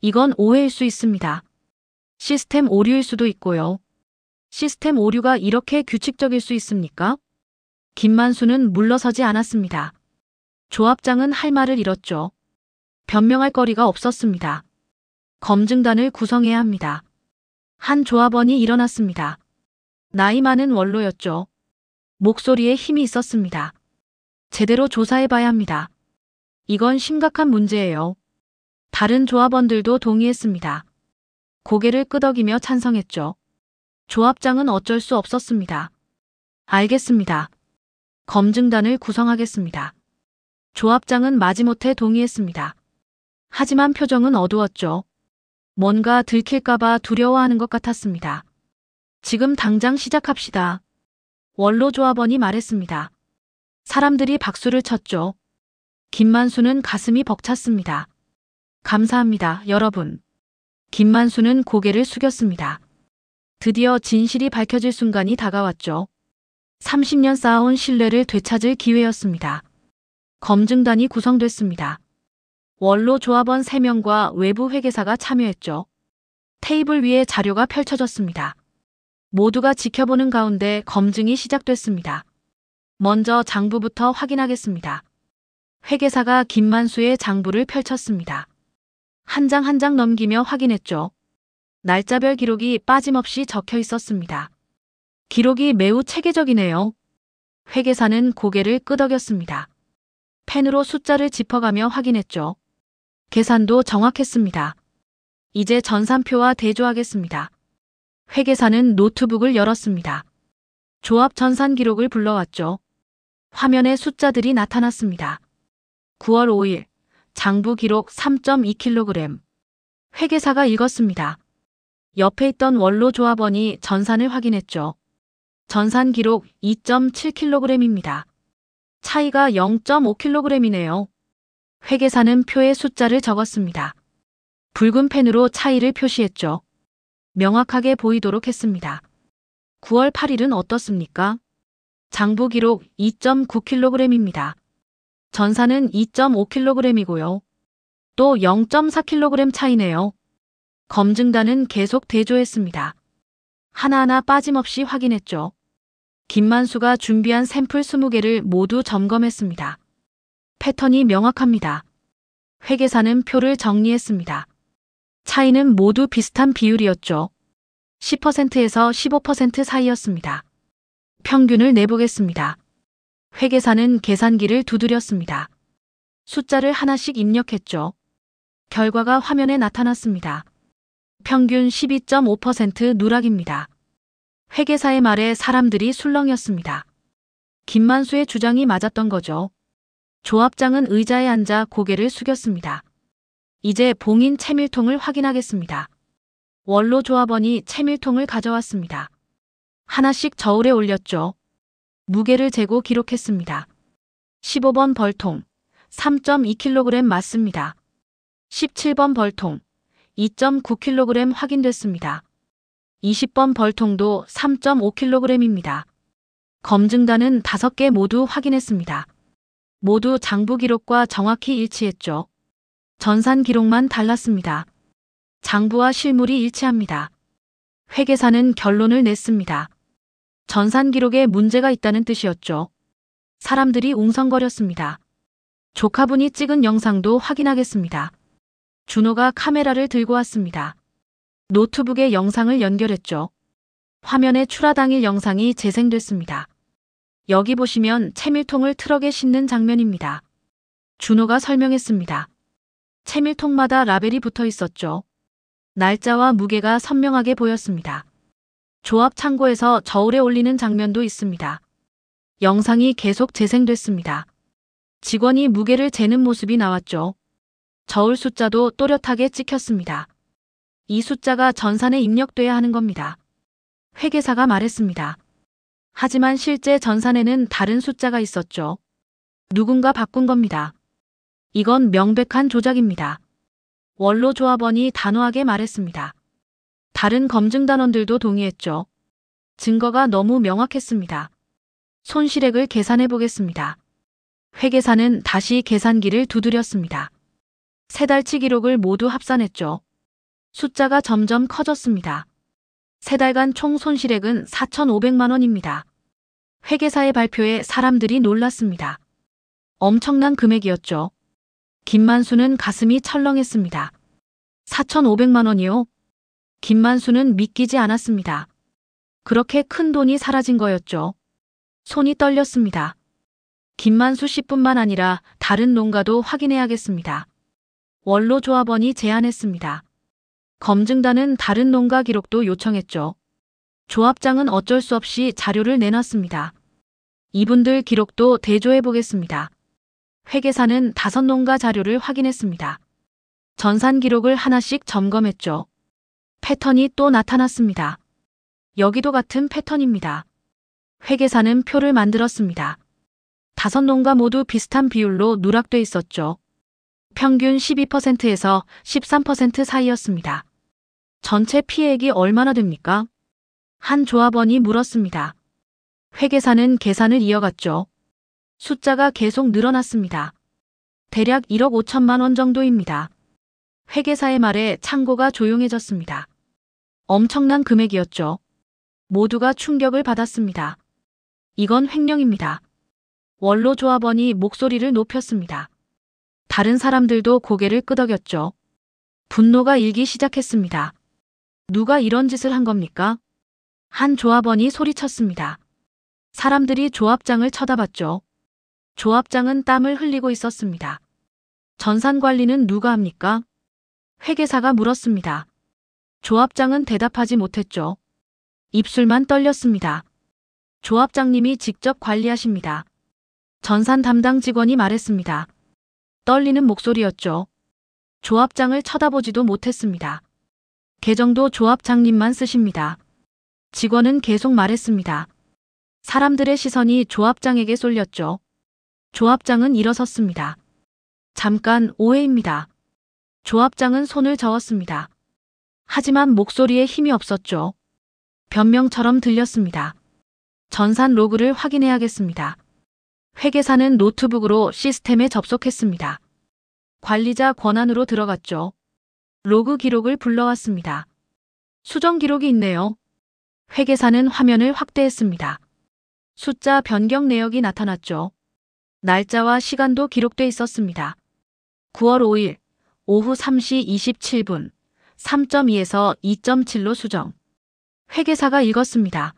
이건 오해일 수 있습니다. 시스템 오류일 수도 있고요. 시스템 오류가 이렇게 규칙적일 수 있습니까? 김만수는 물러서지 않았습니다. 조합장은 할 말을 잃었죠. 변명할 거리가 없었습니다. 검증단을 구성해야 합니다. 한 조합원이 일어났습니다. 나이 많은 원로였죠. 목소리에 힘이 있었습니다. 제대로 조사해봐야 합니다. 이건 심각한 문제예요. 다른 조합원들도 동의했습니다. 고개를 끄덕이며 찬성했죠. 조합장은 어쩔 수 없었습니다. 알겠습니다. 검증단을 구성하겠습니다. 조합장은 마지못해 동의했습니다. 하지만 표정은 어두웠죠. 뭔가 들킬까봐 두려워하는 것 같았습니다. 지금 당장 시작합시다. 원로 조합원이 말했습니다. 사람들이 박수를 쳤죠. 김만수는 가슴이 벅찼습니다. 감사합니다, 여러분. 김만수는 고개를 숙였습니다. 드디어 진실이 밝혀질 순간이 다가왔죠. 30년 쌓아온 신뢰를 되찾을 기회였습니다. 검증단이 구성됐습니다. 원로 조합원 3명과 외부 회계사가 참여했죠. 테이블 위에 자료가 펼쳐졌습니다. 모두가 지켜보는 가운데 검증이 시작됐습니다. 먼저 장부부터 확인하겠습니다. 회계사가 김만수의 장부를 펼쳤습니다. 한 장 한 장 넘기며 확인했죠. 날짜별 기록이 빠짐없이 적혀 있었습니다. 기록이 매우 체계적이네요. 회계사는 고개를 끄덕였습니다. 펜으로 숫자를 짚어가며 확인했죠. 계산도 정확했습니다. 이제 전산표와 대조하겠습니다. 회계사는 노트북을 열었습니다. 조합 전산 기록을 불러왔죠. 화면에 숫자들이 나타났습니다. 9월 5일, 장부 기록 3.2kg. 회계사가 읽었습니다. 옆에 있던 원로 조합원이 전산을 확인했죠. 전산 기록 2.7kg입니다. 차이가 0.5kg이네요. 회계사는 표에 숫자를 적었습니다. 붉은 펜으로 차이를 표시했죠. 명확하게 보이도록 했습니다. 9월 8일은 어떻습니까? 장부 기록 2.9kg입니다. 전산은 2.5kg이고요. 또 0.4kg 차이네요. 검증단은 계속 대조했습니다. 하나하나 빠짐없이 확인했죠. 김만수가 준비한 샘플 20개를 모두 점검했습니다. 패턴이 명확합니다. 회계사는 표를 정리했습니다. 차이는 모두 비슷한 비율이었죠. 10%에서 15% 사이였습니다. 평균을 내보겠습니다. 회계사는 계산기를 두드렸습니다. 숫자를 하나씩 입력했죠. 결과가 화면에 나타났습니다. 평균 12.5% 누락입니다. 회계사의 말에 사람들이 술렁였습니다. 김만수의 주장이 맞았던 거죠. 조합장은 의자에 앉아 고개를 숙였습니다. 이제 봉인 채밀통을 확인하겠습니다. 원로 조합원이 채밀통을 가져왔습니다. 하나씩 저울에 올렸죠. 무게를 재고 기록했습니다. 15번 벌통 3.2kg 맞습니다. 17번 벌통 2.9kg 확인됐습니다. 20번 벌통도 3.5kg입니다. 검증단은 5개 모두 확인했습니다. 모두 장부 기록과 정확히 일치했죠. 전산 기록만 달랐습니다. 장부와 실물이 일치합니다. 회계사는 결론을 냈습니다. 전산 기록에 문제가 있다는 뜻이었죠. 사람들이 웅성거렸습니다. 조카분이 찍은 영상도 확인하겠습니다. 준호가 카메라를 들고 왔습니다. 노트북에 영상을 연결했죠. 화면에 출하 당일 영상이 재생됐습니다. 여기 보시면 채밀통을 트럭에 싣는 장면입니다. 준호가 설명했습니다. 채밀통마다 라벨이 붙어 있었죠. 날짜와 무게가 선명하게 보였습니다. 조합 창고에서 저울에 올리는 장면도 있습니다. 영상이 계속 재생됐습니다. 직원이 무게를 재는 모습이 나왔죠. 저울 숫자도 또렷하게 찍혔습니다. 이 숫자가 전산에 입력돼야 하는 겁니다. 회계사가 말했습니다. 하지만 실제 전산에는 다른 숫자가 있었죠. 누군가 바꾼 겁니다. 이건 명백한 조작입니다. 원로 조합원이 단호하게 말했습니다. 다른 검증단원들도 동의했죠. 증거가 너무 명확했습니다. 손실액을 계산해 보겠습니다. 회계사는 다시 계산기를 두드렸습니다. 3달치 기록을 모두 합산했죠. 숫자가 점점 커졌습니다. 3달간 총 손실액은 4,500만 원입니다. 회계사의 발표에 사람들이 놀랐습니다. 엄청난 금액이었죠. 김만수는 가슴이 철렁했습니다. 4,500만 원이요? 김만수는 믿기지 않았습니다. 그렇게 큰 돈이 사라진 거였죠. 손이 떨렸습니다. 김만수 씨뿐만 아니라 다른 농가도 확인해야겠습니다. 원로 조합원이 제안했습니다. 검증단은 다른 농가 기록도 요청했죠. 조합장은 어쩔 수 없이 자료를 내놨습니다. 이분들 기록도 대조해 보겠습니다. 회계사는 5농가 자료를 확인했습니다. 전산 기록을 하나씩 점검했죠. 패턴이 또 나타났습니다. 여기도 같은 패턴입니다. 회계사는 표를 만들었습니다. 5농가 모두 비슷한 비율로 누락돼 있었죠. 평균 12%에서 13% 사이였습니다. 전체 피해액이 얼마나 됩니까? 한 조합원이 물었습니다. 회계사는 계산을 이어갔죠. 숫자가 계속 늘어났습니다. 대략 1억 5천만 원 정도입니다. 회계사의 말에 창고가 조용해졌습니다. 엄청난 금액이었죠. 모두가 충격을 받았습니다. 이건 횡령입니다. 원로 조합원이 목소리를 높였습니다. 다른 사람들도 고개를 끄덕였죠. 분노가 일기 시작했습니다. 누가 이런 짓을 한 겁니까? 한 조합원이 소리쳤습니다. 사람들이 조합장을 쳐다봤죠. 조합장은 땀을 흘리고 있었습니다. 전산 관리는 누가 합니까? 회계사가 물었습니다. 조합장은 대답하지 못했죠. 입술만 떨렸습니다. 조합장님이 직접 관리하십니다. 전산 담당 직원이 말했습니다. 떨리는 목소리였죠. 조합장을 쳐다보지도 못했습니다. 계정도 조합장님만 쓰십니다. 직원은 계속 말했습니다. 사람들의 시선이 조합장에게 쏠렸죠. 조합장은 일어섰습니다. 잠깐 오해입니다. 조합장은 손을 저었습니다. 하지만 목소리에 힘이 없었죠. 변명처럼 들렸습니다. 전산 로그를 확인해야겠습니다. 회계사는 노트북으로 시스템에 접속했습니다. 관리자 권한으로 들어갔죠. 로그 기록을 불러왔습니다. 수정 기록이 있네요. 회계사는 화면을 확대했습니다. 숫자 변경 내역이 나타났죠. 날짜와 시간도 기록돼 있었습니다. 9월 5일 오후 3시 27분 3.2에서 2.7로 수정. 회계사가 읽었습니다.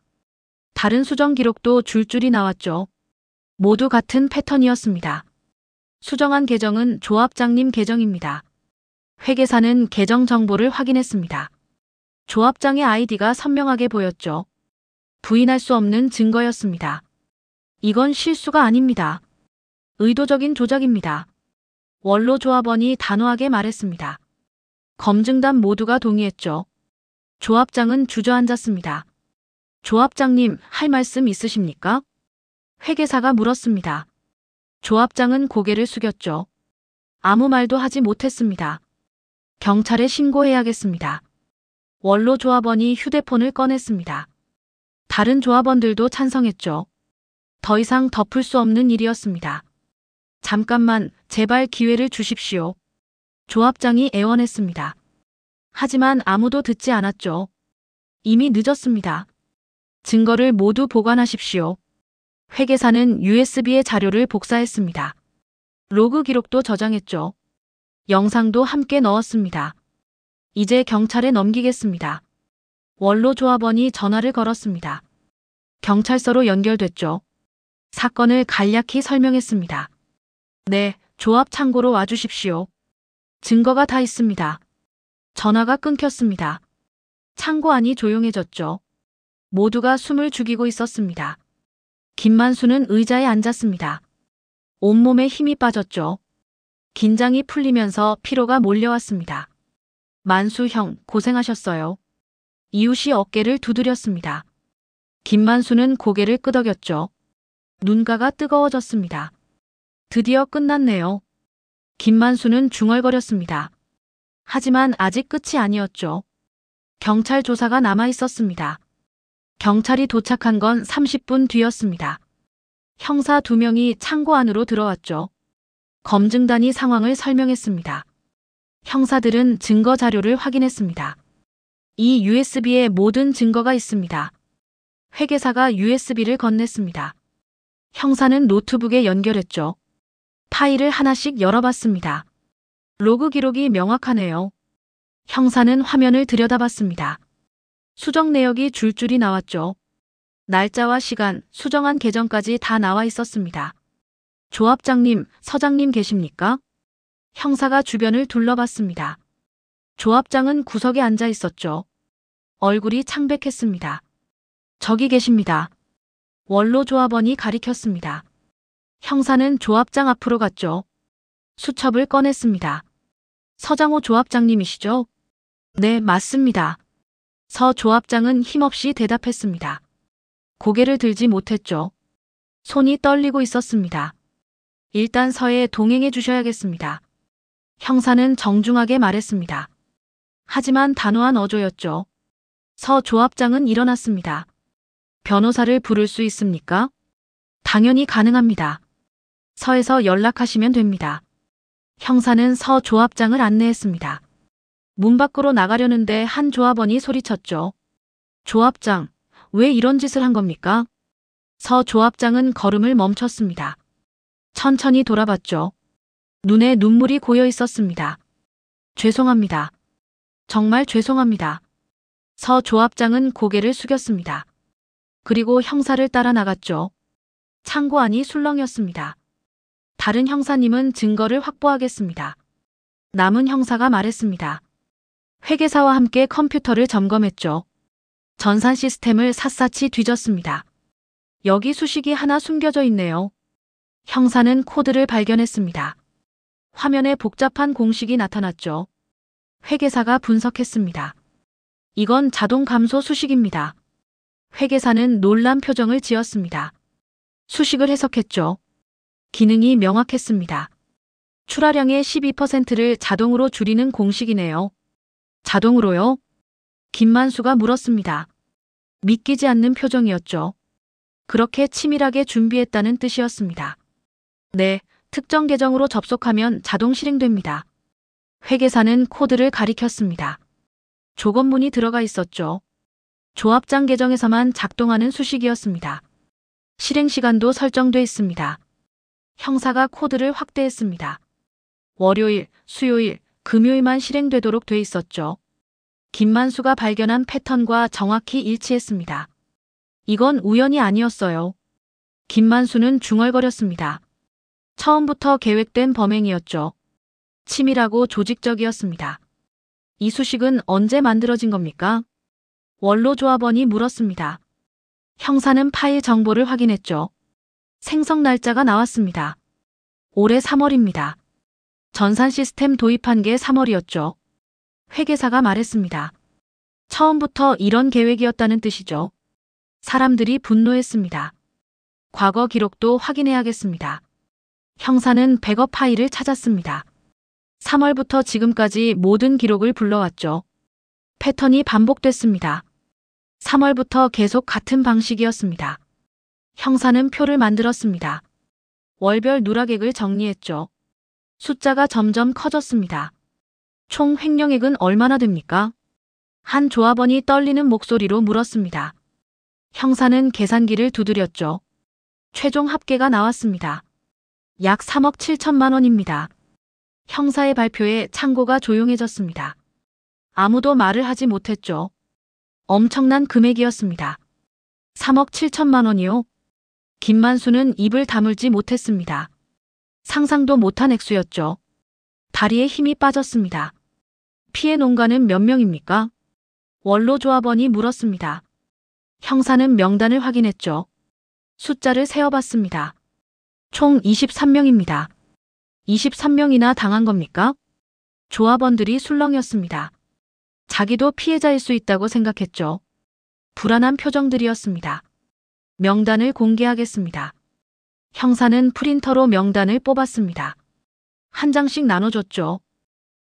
다른 수정 기록도 줄줄이 나왔죠. 모두 같은 패턴이었습니다. 수정한 계정은 조합장님 계정입니다. 회계사는 계정 정보를 확인했습니다. 조합장의 아이디가 선명하게 보였죠. 부인할 수 없는 증거였습니다. 이건 실수가 아닙니다. 의도적인 조작입니다. 원로 조합원이 단호하게 말했습니다. 검증단 모두가 동의했죠. 조합장은 주저앉았습니다. 조합장님, 할 말씀 있으십니까? 회계사가 물었습니다. 조합장은 고개를 숙였죠. 아무 말도 하지 못했습니다. 경찰에 신고해야겠습니다. 원로 조합원이 휴대폰을 꺼냈습니다. 다른 조합원들도 찬성했죠. 더 이상 덮을 수 없는 일이었습니다. 잠깐만, 제발 기회를 주십시오. 조합장이 애원했습니다. 하지만 아무도 듣지 않았죠. 이미 늦었습니다. 증거를 모두 보관하십시오. 회계사는 USB의 자료를 복사했습니다. 로그 기록도 저장했죠. 영상도 함께 넣었습니다. 이제 경찰에 넘기겠습니다. 원로 조합원이 전화를 걸었습니다. 경찰서로 연결됐죠. 사건을 간략히 설명했습니다. 네, 조합 창고로 와주십시오. 증거가 다 있습니다. 전화가 끊겼습니다. 창고 안이 조용해졌죠. 모두가 숨을 죽이고 있었습니다. 김만수는 의자에 앉았습니다. 온몸에 힘이 빠졌죠. 긴장이 풀리면서 피로가 몰려왔습니다. 만수 형, 고생하셨어요. 이웃이 어깨를 두드렸습니다. 김만수는 고개를 끄덕였죠. 눈가가 뜨거워졌습니다. 드디어 끝났네요. 김만수는 중얼거렸습니다. 하지만 아직 끝이 아니었죠. 경찰 조사가 남아 있었습니다. 경찰이 도착한 건 30분 뒤였습니다. 형사 2명이 창고 안으로 들어왔죠. 검증단이 상황을 설명했습니다. 형사들은 증거 자료를 확인했습니다. 이 USB에 모든 증거가 있습니다. 회계사가 USB를 건넸습니다. 형사는 노트북에 연결했죠. 파일을 하나씩 열어봤습니다. 로그 기록이 명확하네요. 형사는 화면을 들여다봤습니다. 수정 내역이 줄줄이 나왔죠. 날짜와 시간, 수정한 계정까지 다 나와 있었습니다. 조합장님, 서장님 계십니까? 형사가 주변을 둘러봤습니다. 조합장은 구석에 앉아 있었죠. 얼굴이 창백했습니다. 저기 계십니다. 원로 조합원이 가리켰습니다. 형사는 조합장 앞으로 갔죠. 수첩을 꺼냈습니다. 서장호 조합장님이시죠? 네, 맞습니다. 서 조합장은 힘없이 대답했습니다. 고개를 들지 못했죠. 손이 떨리고 있었습니다. 일단 서에 동행해 주셔야겠습니다. 형사는 정중하게 말했습니다. 하지만 단호한 어조였죠. 서 조합장은 일어났습니다. 변호사를 부를 수 있습니까? 당연히 가능합니다. 서에서 연락하시면 됩니다. 형사는 서 조합장을 안내했습니다. 문 밖으로 나가려는데 한 조합원이 소리쳤죠. 조합장, 왜 이런 짓을 한 겁니까? 서 조합장은 걸음을 멈췄습니다. 천천히 돌아봤죠. 눈에 눈물이 고여 있었습니다. 죄송합니다. 정말 죄송합니다. 서 조합장은 고개를 숙였습니다. 그리고 형사를 따라 나갔죠. 창고 안이 술렁이었습니다. 다른 형사님은 증거를 확보하겠습니다. 남은 형사가 말했습니다. 회계사와 함께 컴퓨터를 점검했죠. 전산 시스템을 샅샅이 뒤졌습니다. 여기 수식이 하나 숨겨져 있네요. 형사는 코드를 발견했습니다. 화면에 복잡한 공식이 나타났죠. 회계사가 분석했습니다. 이건 자동 감소 수식입니다. 회계사는 놀란 표정을 지었습니다. 수식을 해석했죠. 기능이 명확했습니다. 출하량의 12%를 자동으로 줄이는 공식이네요. 자동으로요? 김만수가 물었습니다. 믿기지 않는 표정이었죠. 그렇게 치밀하게 준비했다는 뜻이었습니다. 네, 특정 계정으로 접속하면 자동 실행됩니다. 회계사는 코드를 가리켰습니다. 조건문이 들어가 있었죠. 조합장 계정에서만 작동하는 수식이었습니다. 실행 시간도 설정돼 있습니다. 형사가 코드를 확대했습니다. 월요일, 수요일, 금요일만 실행되도록 돼 있었죠. 김만수가 발견한 패턴과 정확히 일치했습니다. 이건 우연이 아니었어요. 김만수는 중얼거렸습니다. 처음부터 계획된 범행이었죠. 치밀하고 조직적이었습니다. 이 수식은 언제 만들어진 겁니까? 원로 조합원이 물었습니다. 형사는 파일 정보를 확인했죠. 생성 날짜가 나왔습니다. 올해 3월입니다. 전산 시스템 도입한 게 3월이었죠. 회계사가 말했습니다. 처음부터 이런 계획이었다는 뜻이죠. 사람들이 분노했습니다. 과거 기록도 확인해야겠습니다. 형사는 백업 파일을 찾았습니다. 3월부터 지금까지 모든 기록을 불러왔죠. 패턴이 반복됐습니다. 3월부터 계속 같은 방식이었습니다. 형사는 표를 만들었습니다. 월별 누락액을 정리했죠. 숫자가 점점 커졌습니다. 총 횡령액은 얼마나 됩니까? 한 조합원이 떨리는 목소리로 물었습니다. 형사는 계산기를 두드렸죠. 최종 합계가 나왔습니다. 약 3억 7천만 원입니다. 형사의 발표에 창고가 조용해졌습니다. 아무도 말을 하지 못했죠. 엄청난 금액이었습니다. 3억 7천만 원이요? 김만수는 입을 다물지 못했습니다. 상상도 못한 액수였죠. 다리에 힘이 빠졌습니다. 피해 농가는 몇 명입니까? 원로조합원이 물었습니다. 형사는 명단을 확인했죠. 숫자를 세어봤습니다. 총 23명입니다. 23명이나 당한 겁니까? 조합원들이 술렁였습니다. 자기도 피해자일 수 있다고 생각했죠. 불안한 표정들이었습니다. 명단을 공개하겠습니다. 형사는 프린터로 명단을 뽑았습니다. 한 장씩 나눠줬죠.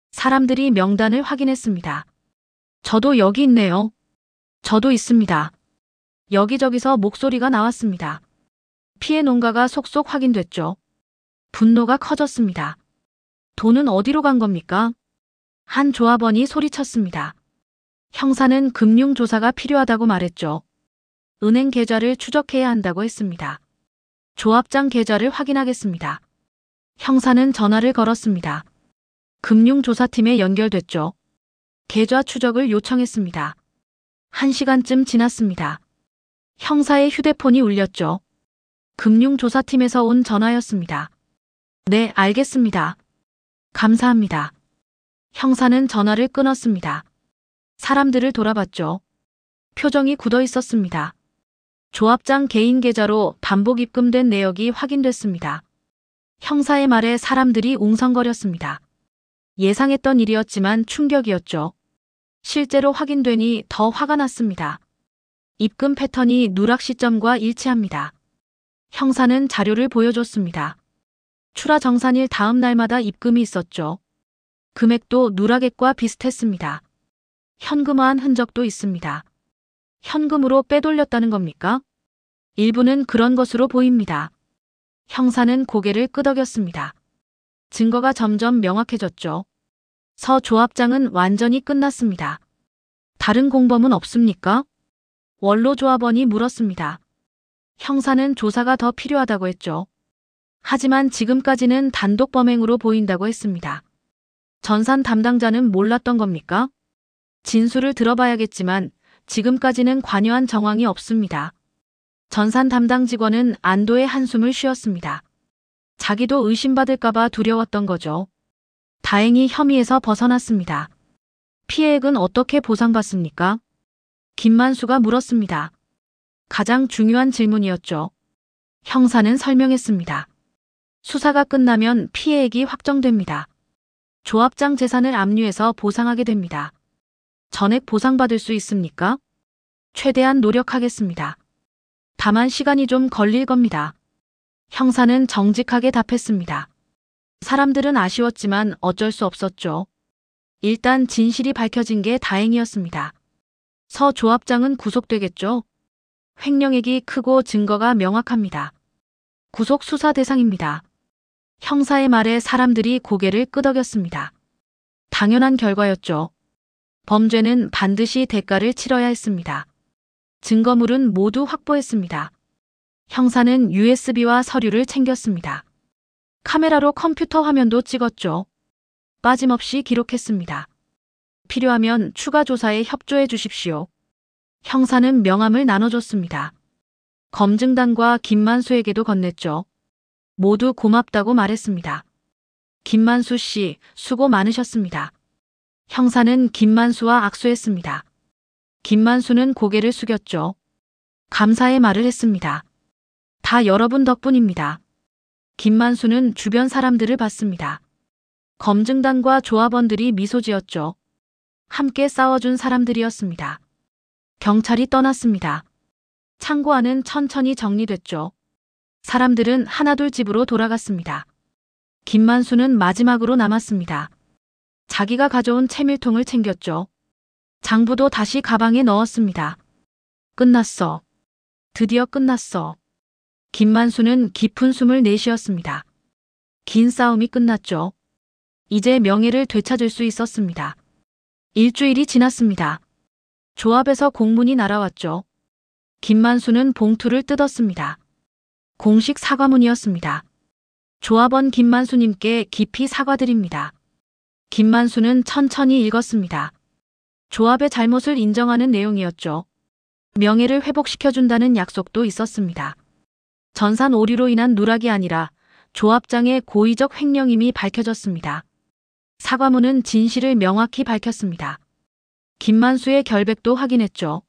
사람들이 명단을 확인했습니다. 저도 여기 있네요. 저도 있습니다. 여기저기서 목소리가 나왔습니다. 피해 농가가 속속 확인됐죠. 분노가 커졌습니다. 돈은 어디로 간 겁니까? 한 조합원이 소리쳤습니다. 형사는 금융조사가 필요하다고 말했죠. 은행 계좌를 추적해야 한다고 했습니다. 조합장 계좌를 확인하겠습니다. 형사는 전화를 걸었습니다. 금융조사팀에 연결됐죠. 계좌 추적을 요청했습니다. 1시간쯤 지났습니다. 형사의 휴대폰이 울렸죠. 금융조사팀에서 온 전화였습니다. 네, 알겠습니다. 감사합니다. 형사는 전화를 끊었습니다. 사람들을 돌아봤죠. 표정이 굳어 있었습니다. 조합장 개인 계좌로 반복 입금된 내역이 확인됐습니다. 형사의 말에 사람들이 웅성거렸습니다. 예상했던 일이었지만 충격이었죠. 실제로 확인되니 더 화가 났습니다. 입금 패턴이 누락 시점과 일치합니다. 형사는 자료를 보여줬습니다. 출하 정산일 다음 날마다 입금이 있었죠. 금액도 누락액과 비슷했습니다. 현금화한 흔적도 있습니다. 현금으로 빼돌렸다는 겁니까? 일부는 그런 것으로 보입니다. 형사는 고개를 끄덕였습니다. 증거가 점점 명확해졌죠. 서 조합장은 완전히 끝났습니다. 다른 공범은 없습니까? 원로 조합원이 물었습니다. 형사는 조사가 더 필요하다고 했죠. 하지만 지금까지는 단독 범행으로 보인다고 했습니다. 전산 담당자는 몰랐던 겁니까? 진술을 들어봐야겠지만 지금까지는 관여한 정황이 없습니다. 전산 담당 직원은 안도의 한숨을 쉬었습니다. 자기도 의심받을까봐 두려웠던 거죠. 다행히 혐의에서 벗어났습니다. 피해액은 어떻게 보상받습니까? 김만수가 물었습니다. 가장 중요한 질문이었죠. 형사는 설명했습니다. 수사가 끝나면 피해액이 확정됩니다. 조합장 재산을 압류해서 보상하게 됩니다. 전액 보상받을 수 있습니까? 최대한 노력하겠습니다. 다만 시간이 좀 걸릴 겁니다. 형사는 정직하게 답했습니다. 사람들은 아쉬웠지만 어쩔 수 없었죠. 일단 진실이 밝혀진 게 다행이었습니다. 서 조합장은 구속되겠죠? 횡령액이 크고 증거가 명확합니다. 구속 수사 대상입니다. 형사의 말에 사람들이 고개를 끄덕였습니다. 당연한 결과였죠. 범죄는 반드시 대가를 치러야 했습니다. 증거물은 모두 확보했습니다. 형사는 USB와 서류를 챙겼습니다. 카메라로 컴퓨터 화면도 찍었죠. 빠짐없이 기록했습니다. 필요하면 추가 조사에 협조해 주십시오. 형사는 명함을 나눠줬습니다. 검증단과 김만수에게도 건넸죠. 모두 고맙다고 말했습니다. 김만수 씨, 수고 많으셨습니다. 형사는 김만수와 악수했습니다. 김만수는 고개를 숙였죠. 감사의 말을 했습니다. 다 여러분 덕분입니다. 김만수는 주변 사람들을 봤습니다. 검증단과 조합원들이 미소 지었죠. 함께 싸워준 사람들이었습니다. 경찰이 떠났습니다. 창고 안은 천천히 정리됐죠. 사람들은 하나둘 집으로 돌아갔습니다. 김만수는 마지막으로 남았습니다. 자기가 가져온 채밀통을 챙겼죠. 장부도 다시 가방에 넣었습니다. 끝났어. 드디어 끝났어. 김만수는 깊은 숨을 내쉬었습니다. 긴 싸움이 끝났죠. 이제 명예를 되찾을 수 있었습니다. 일주일이 지났습니다. 조합에서 공문이 날아왔죠. 김만수는 봉투를 뜯었습니다. 공식 사과문이었습니다. 조합원 김만수님께 깊이 사과드립니다. 김만수는 천천히 읽었습니다. 조합의 잘못을 인정하는 내용이었죠. 명예를 회복시켜준다는 약속도 있었습니다. 전산 오류로 인한 누락이 아니라 조합장의 고의적 횡령임이 밝혀졌습니다. 사과문은 진실을 명확히 밝혔습니다. 김만수의 결백도 확인했죠.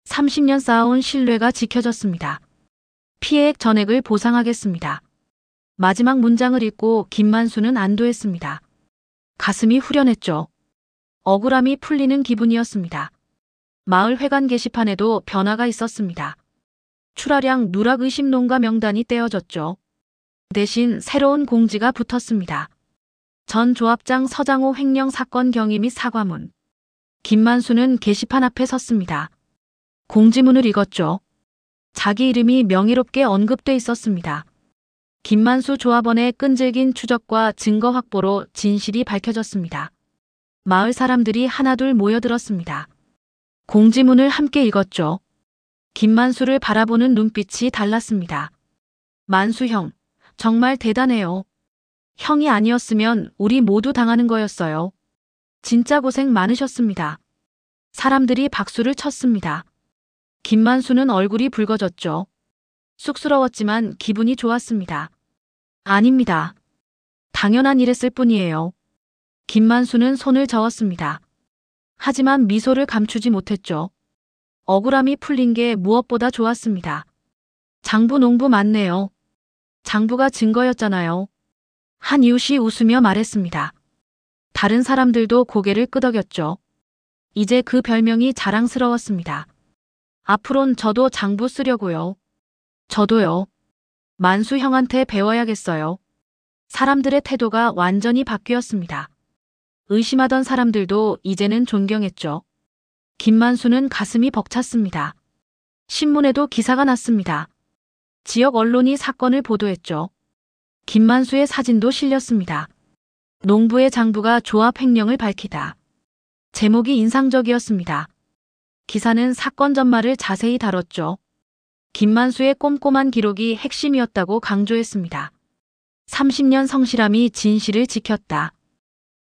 30년 쌓아온 신뢰가 지켜졌습니다. 피해액 전액을 보상하겠습니다. 마지막 문장을 읽고 김만수는 안도했습니다. 가슴이 후련했죠. 억울함이 풀리는 기분이었습니다. 마을 회관 게시판에도 변화가 있었습니다. 출하량 누락 의심 농가 명단이 떼어졌죠. 대신 새로운 공지가 붙었습니다. 전 조합장 서장호 횡령 사건 경위 및 사과문. 김만수는 게시판 앞에 섰습니다. 공지문을 읽었죠. 자기 이름이 명예롭게 언급돼 있었습니다. 김만수 조합원의 끈질긴 추적과 증거 확보로 진실이 밝혀졌습니다. 마을 사람들이 하나둘 모여들었습니다. 공지문을 함께 읽었죠. 김만수를 바라보는 눈빛이 달랐습니다. 만수 형, 정말 대단해요. 형이 아니었으면 우리 모두 당하는 거였어요. 진짜 고생 많으셨습니다. 사람들이 박수를 쳤습니다. 김만수는 얼굴이 붉어졌죠. 쑥스러웠지만 기분이 좋았습니다. 아닙니다. 당연한 일했을 뿐이에요. 김만수는 손을 저었습니다. 하지만 미소를 감추지 못했죠. 억울함이 풀린 게 무엇보다 좋았습니다. 장부 농부 맞네요. 장부가 증거였잖아요. 한 이웃이 웃으며 말했습니다. 다른 사람들도 고개를 끄덕였죠. 이제 그 별명이 자랑스러웠습니다. 앞으론 저도 장부 쓰려고요. 저도요. 만수 형한테 배워야겠어요. 사람들의 태도가 완전히 바뀌었습니다. 의심하던 사람들도 이제는 존경했죠. 김만수는 가슴이 벅찼습니다. 신문에도 기사가 났습니다. 지역 언론이 사건을 보도했죠. 김만수의 사진도 실렸습니다. 농부의 장부가 조합 횡령을 밝히다. 제목이 인상적이었습니다. 기사는 사건 전말을 자세히 다뤘죠. 김만수의 꼼꼼한 기록이 핵심이었다고 강조했습니다. 30년 성실함이 진실을 지켰다.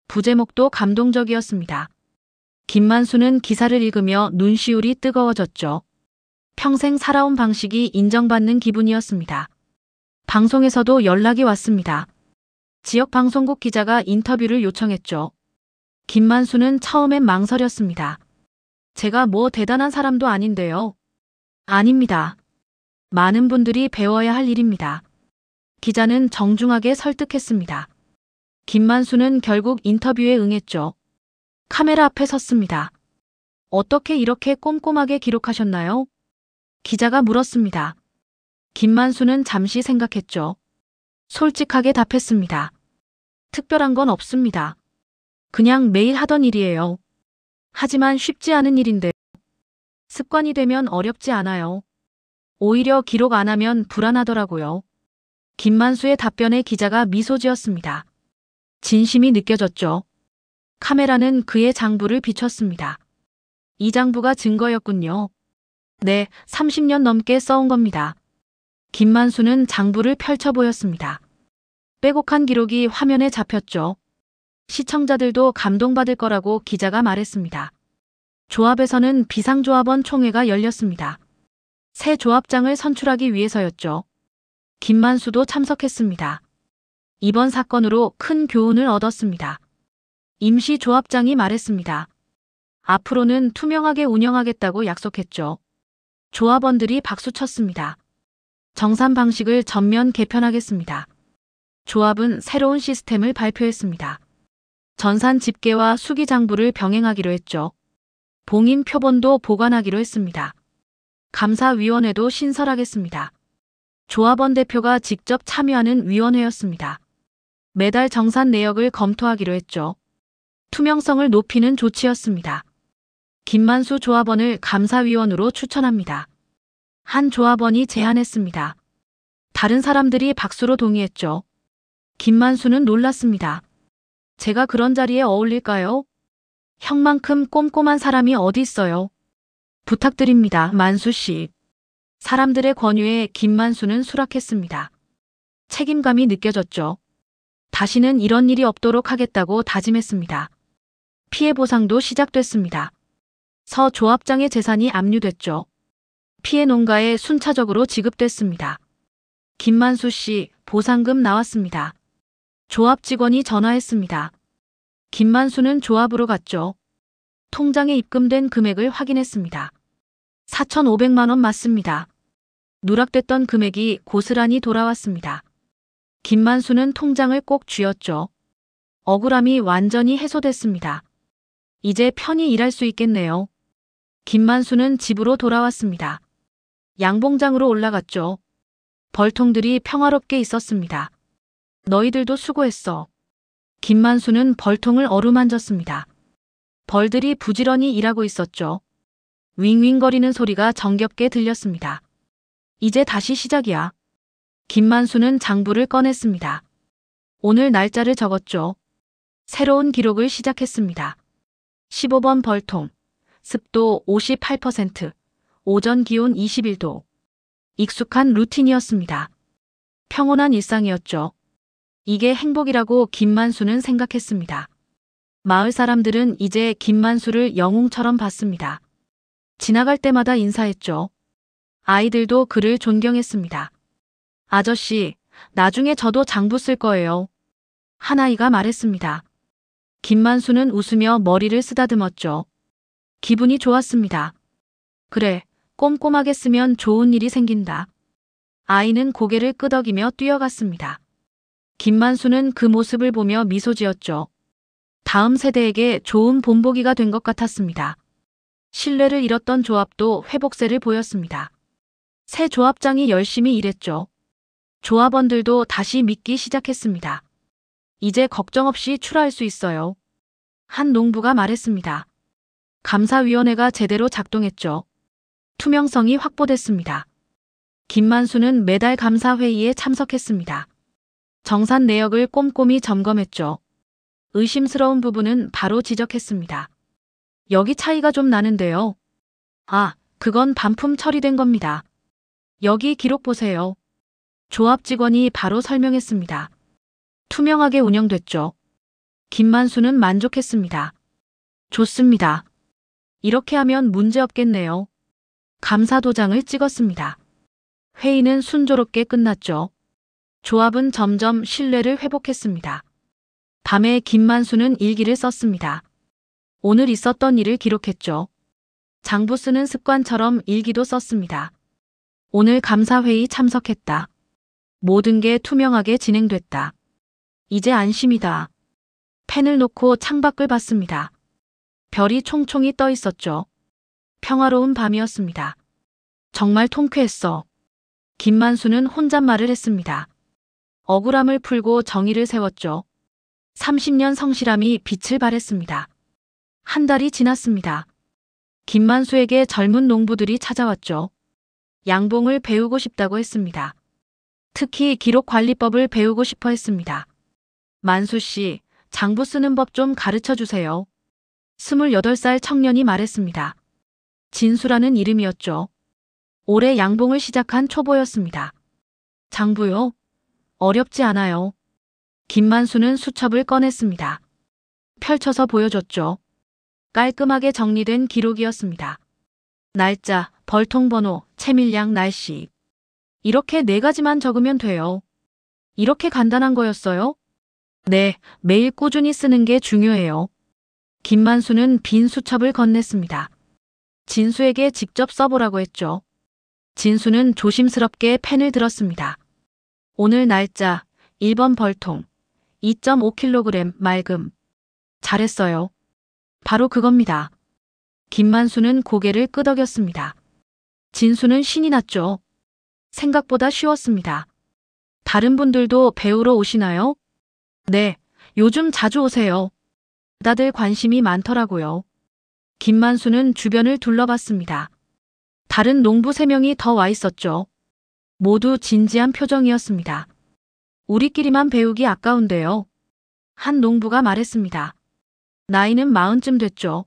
부제목도 감동적이었습니다. 김만수는 기사를 읽으며 눈시울이 뜨거워졌죠. 평생 살아온 방식이 인정받는 기분이었습니다. 방송에서도 연락이 왔습니다. 지역 방송국 기자가 인터뷰를 요청했죠. 김만수는 처음엔 망설였습니다. 제가 뭐 대단한 사람도 아닌데요. 아닙니다. 많은 분들이 배워야 할 일입니다. 기자는 정중하게 설득했습니다. 김만수는 결국 인터뷰에 응했죠. 카메라 앞에 섰습니다. 어떻게 이렇게 꼼꼼하게 기록하셨나요? 기자가 물었습니다. 김만수는 잠시 생각했죠. 솔직하게 답했습니다. 특별한 건 없습니다. 그냥 매일 하던 일이에요. 하지만 쉽지 않은 일인데 습관이 되면 어렵지 않아요. 오히려 기록 안 하면 불안하더라고요. 김만수의 답변에 기자가 미소 지었습니다. 진심이 느껴졌죠. 카메라는 그의 장부를 비췄습니다. 이 장부가 증거였군요. 네, 30년 넘게 써온 겁니다. 김만수는 장부를 펼쳐 보였습니다. 빼곡한 기록이 화면에 잡혔죠. 시청자들도 감동받을 거라고 기자가 말했습니다. 조합에서는 비상조합원 총회가 열렸습니다. 새 조합장을 선출하기 위해서였죠. 김만수도 참석했습니다. 이번 사건으로 큰 교훈을 얻었습니다. 임시 조합장이 말했습니다. 앞으로는 투명하게 운영하겠다고 약속했죠. 조합원들이 박수쳤습니다. 정산 방식을 전면 개편하겠습니다. 조합은 새로운 시스템을 발표했습니다. 전산 집계와 수기 장부를 병행하기로 했죠. 봉인 표본도 보관하기로 했습니다. 감사위원회도 신설하겠습니다. 조합원 대표가 직접 참여하는 위원회였습니다. 매달 정산 내역을 검토하기로 했죠. 투명성을 높이는 조치였습니다. 김만수 조합원을 감사위원으로 추천합니다. 한 조합원이 제안했습니다. 다른 사람들이 박수로 동의했죠. 김만수는 놀랐습니다. 제가 그런 자리에 어울릴까요? 형만큼 꼼꼼한 사람이 어디 있어요? 부탁드립니다, 만수 씨. 사람들의 권유에 김만수는 수락했습니다. 책임감이 느껴졌죠. 다시는 이런 일이 없도록 하겠다고 다짐했습니다. 피해 보상도 시작됐습니다. 서 조합장의 재산이 압류됐죠. 피해 농가에 순차적으로 지급됐습니다. 김만수 씨, 보상금 나왔습니다. 조합 직원이 전화했습니다. 김만수는 조합으로 갔죠. 통장에 입금된 금액을 확인했습니다. 4,500만 원 맞습니다. 누락됐던 금액이 고스란히 돌아왔습니다. 김만수는 통장을 꼭 쥐었죠. 억울함이 완전히 해소됐습니다. 이제 편히 일할 수 있겠네요. 김만수는 집으로 돌아왔습니다. 양봉장으로 올라갔죠. 벌통들이 평화롭게 있었습니다. 너희들도 수고했어. 김만수는 벌통을 어루만졌습니다. 벌들이 부지런히 일하고 있었죠. 윙윙거리는 소리가 정겹게 들렸습니다. 이제 다시 시작이야. 김만수는 장부를 꺼냈습니다. 오늘 날짜를 적었죠. 새로운 기록을 시작했습니다. 15번 벌통, 습도 58%, 오전 기온 21도. 익숙한 루틴이었습니다. 평온한 일상이었죠. 이게 행복이라고 김만수는 생각했습니다. 마을 사람들은 이제 김만수를 영웅처럼 봤습니다. 지나갈 때마다 인사했죠. 아이들도 그를 존경했습니다. 아저씨, 나중에 저도 장부 쓸 거예요. 한 아이가 말했습니다. 김만수는 웃으며 머리를 쓰다듬었죠. 기분이 좋았습니다. 그래, 꼼꼼하게 쓰면 좋은 일이 생긴다. 아이는 고개를 끄덕이며 뛰어갔습니다. 김만수는 그 모습을 보며 미소 지었죠. 다음 세대에게 좋은 본보기가 된 것 같았습니다. 신뢰를 잃었던 조합도 회복세를 보였습니다. 새 조합장이 열심히 일했죠. 조합원들도 다시 믿기 시작했습니다. 이제 걱정 없이 출하할 수 있어요. 한 농부가 말했습니다. 감사위원회가 제대로 작동했죠. 투명성이 확보됐습니다. 김만수는 매달 감사회의에 참석했습니다. 정산 내역을 꼼꼼히 점검했죠. 의심스러운 부분은 바로 지적했습니다. 여기 차이가 좀 나는데요. 아, 그건 반품 처리된 겁니다. 여기 기록 보세요. 조합 직원이 바로 설명했습니다. 투명하게 운영됐죠. 김만수는 만족했습니다. 좋습니다. 이렇게 하면 문제 없겠네요. 감사 도장을 찍었습니다. 회의는 순조롭게 끝났죠. 조합은 점점 신뢰를 회복했습니다. 밤에 김만수는 일기를 썼습니다. 오늘 있었던 일을 기록했죠. 장부 쓰는 습관처럼 일기도 썼습니다. 오늘 감사회의 참석했다. 모든 게 투명하게 진행됐다. 이제 안심이다. 펜을 놓고 창밖을 봤습니다. 별이 총총히 떠 있었죠. 평화로운 밤이었습니다. 정말 통쾌했어. 김만수는 혼잣말을 했습니다. 억울함을 풀고 정의를 세웠죠. 30년 성실함이 빛을 발했습니다. 한 달이 지났습니다. 김만수에게 젊은 농부들이 찾아왔죠. 양봉을 배우고 싶다고 했습니다. 특히 기록관리법을 배우고 싶어 했습니다. 만수 씨, 장부 쓰는 법 좀 가르쳐 주세요. 28살 청년이 말했습니다. 진수라는 이름이었죠. 올해 양봉을 시작한 초보였습니다. 장부요? 어렵지 않아요. 김만수는 수첩을 꺼냈습니다. 펼쳐서 보여줬죠. 깔끔하게 정리된 기록이었습니다. 날짜, 벌통번호, 채밀량, 날씨. 이렇게 4가지만 적으면 돼요. 이렇게 간단한 거였어요? 네, 매일 꾸준히 쓰는 게 중요해요. 김만수는 빈 수첩을 건넸습니다. 진수에게 직접 써보라고 했죠. 진수는 조심스럽게 펜을 들었습니다. 오늘 날짜, 1번 벌통, 2.5kg 맑음. 잘했어요. 바로 그겁니다. 김만수는 고개를 끄덕였습니다. 진수는 신이 났죠. 생각보다 쉬웠습니다. 다른 분들도 배우러 오시나요? 네, 요즘 자주 오세요. 다들 관심이 많더라고요. 김만수는 주변을 둘러봤습니다. 다른 농부 3명이 더 와 있었죠. 모두 진지한 표정이었습니다. 우리끼리만 배우기 아까운데요. 한 농부가 말했습니다. 나이는 40쯤 됐죠.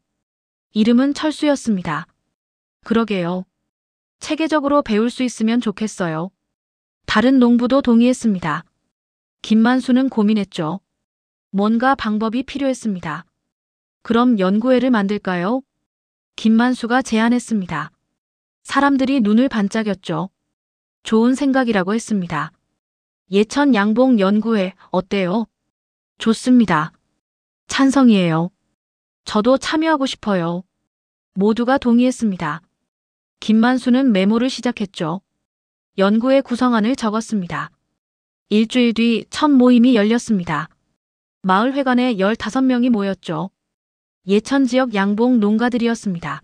이름은 철수였습니다. 그러게요. 체계적으로 배울 수 있으면 좋겠어요. 다른 농부도 동의했습니다. 김만수는 고민했죠. 뭔가 방법이 필요했습니다. 그럼 연구회를 만들까요? 김만수가 제안했습니다. 사람들이 눈을 반짝였죠. 좋은 생각이라고 했습니다. 예천 양봉 연구회 어때요? 좋습니다. 찬성이에요. 저도 참여하고 싶어요. 모두가 동의했습니다. 김만수는 메모를 시작했죠. 연구회 구성안을 적었습니다. 일주일 뒤 첫 모임이 열렸습니다. 마을회관에 15명이 모였죠. 예천 지역 양봉 농가들이었습니다.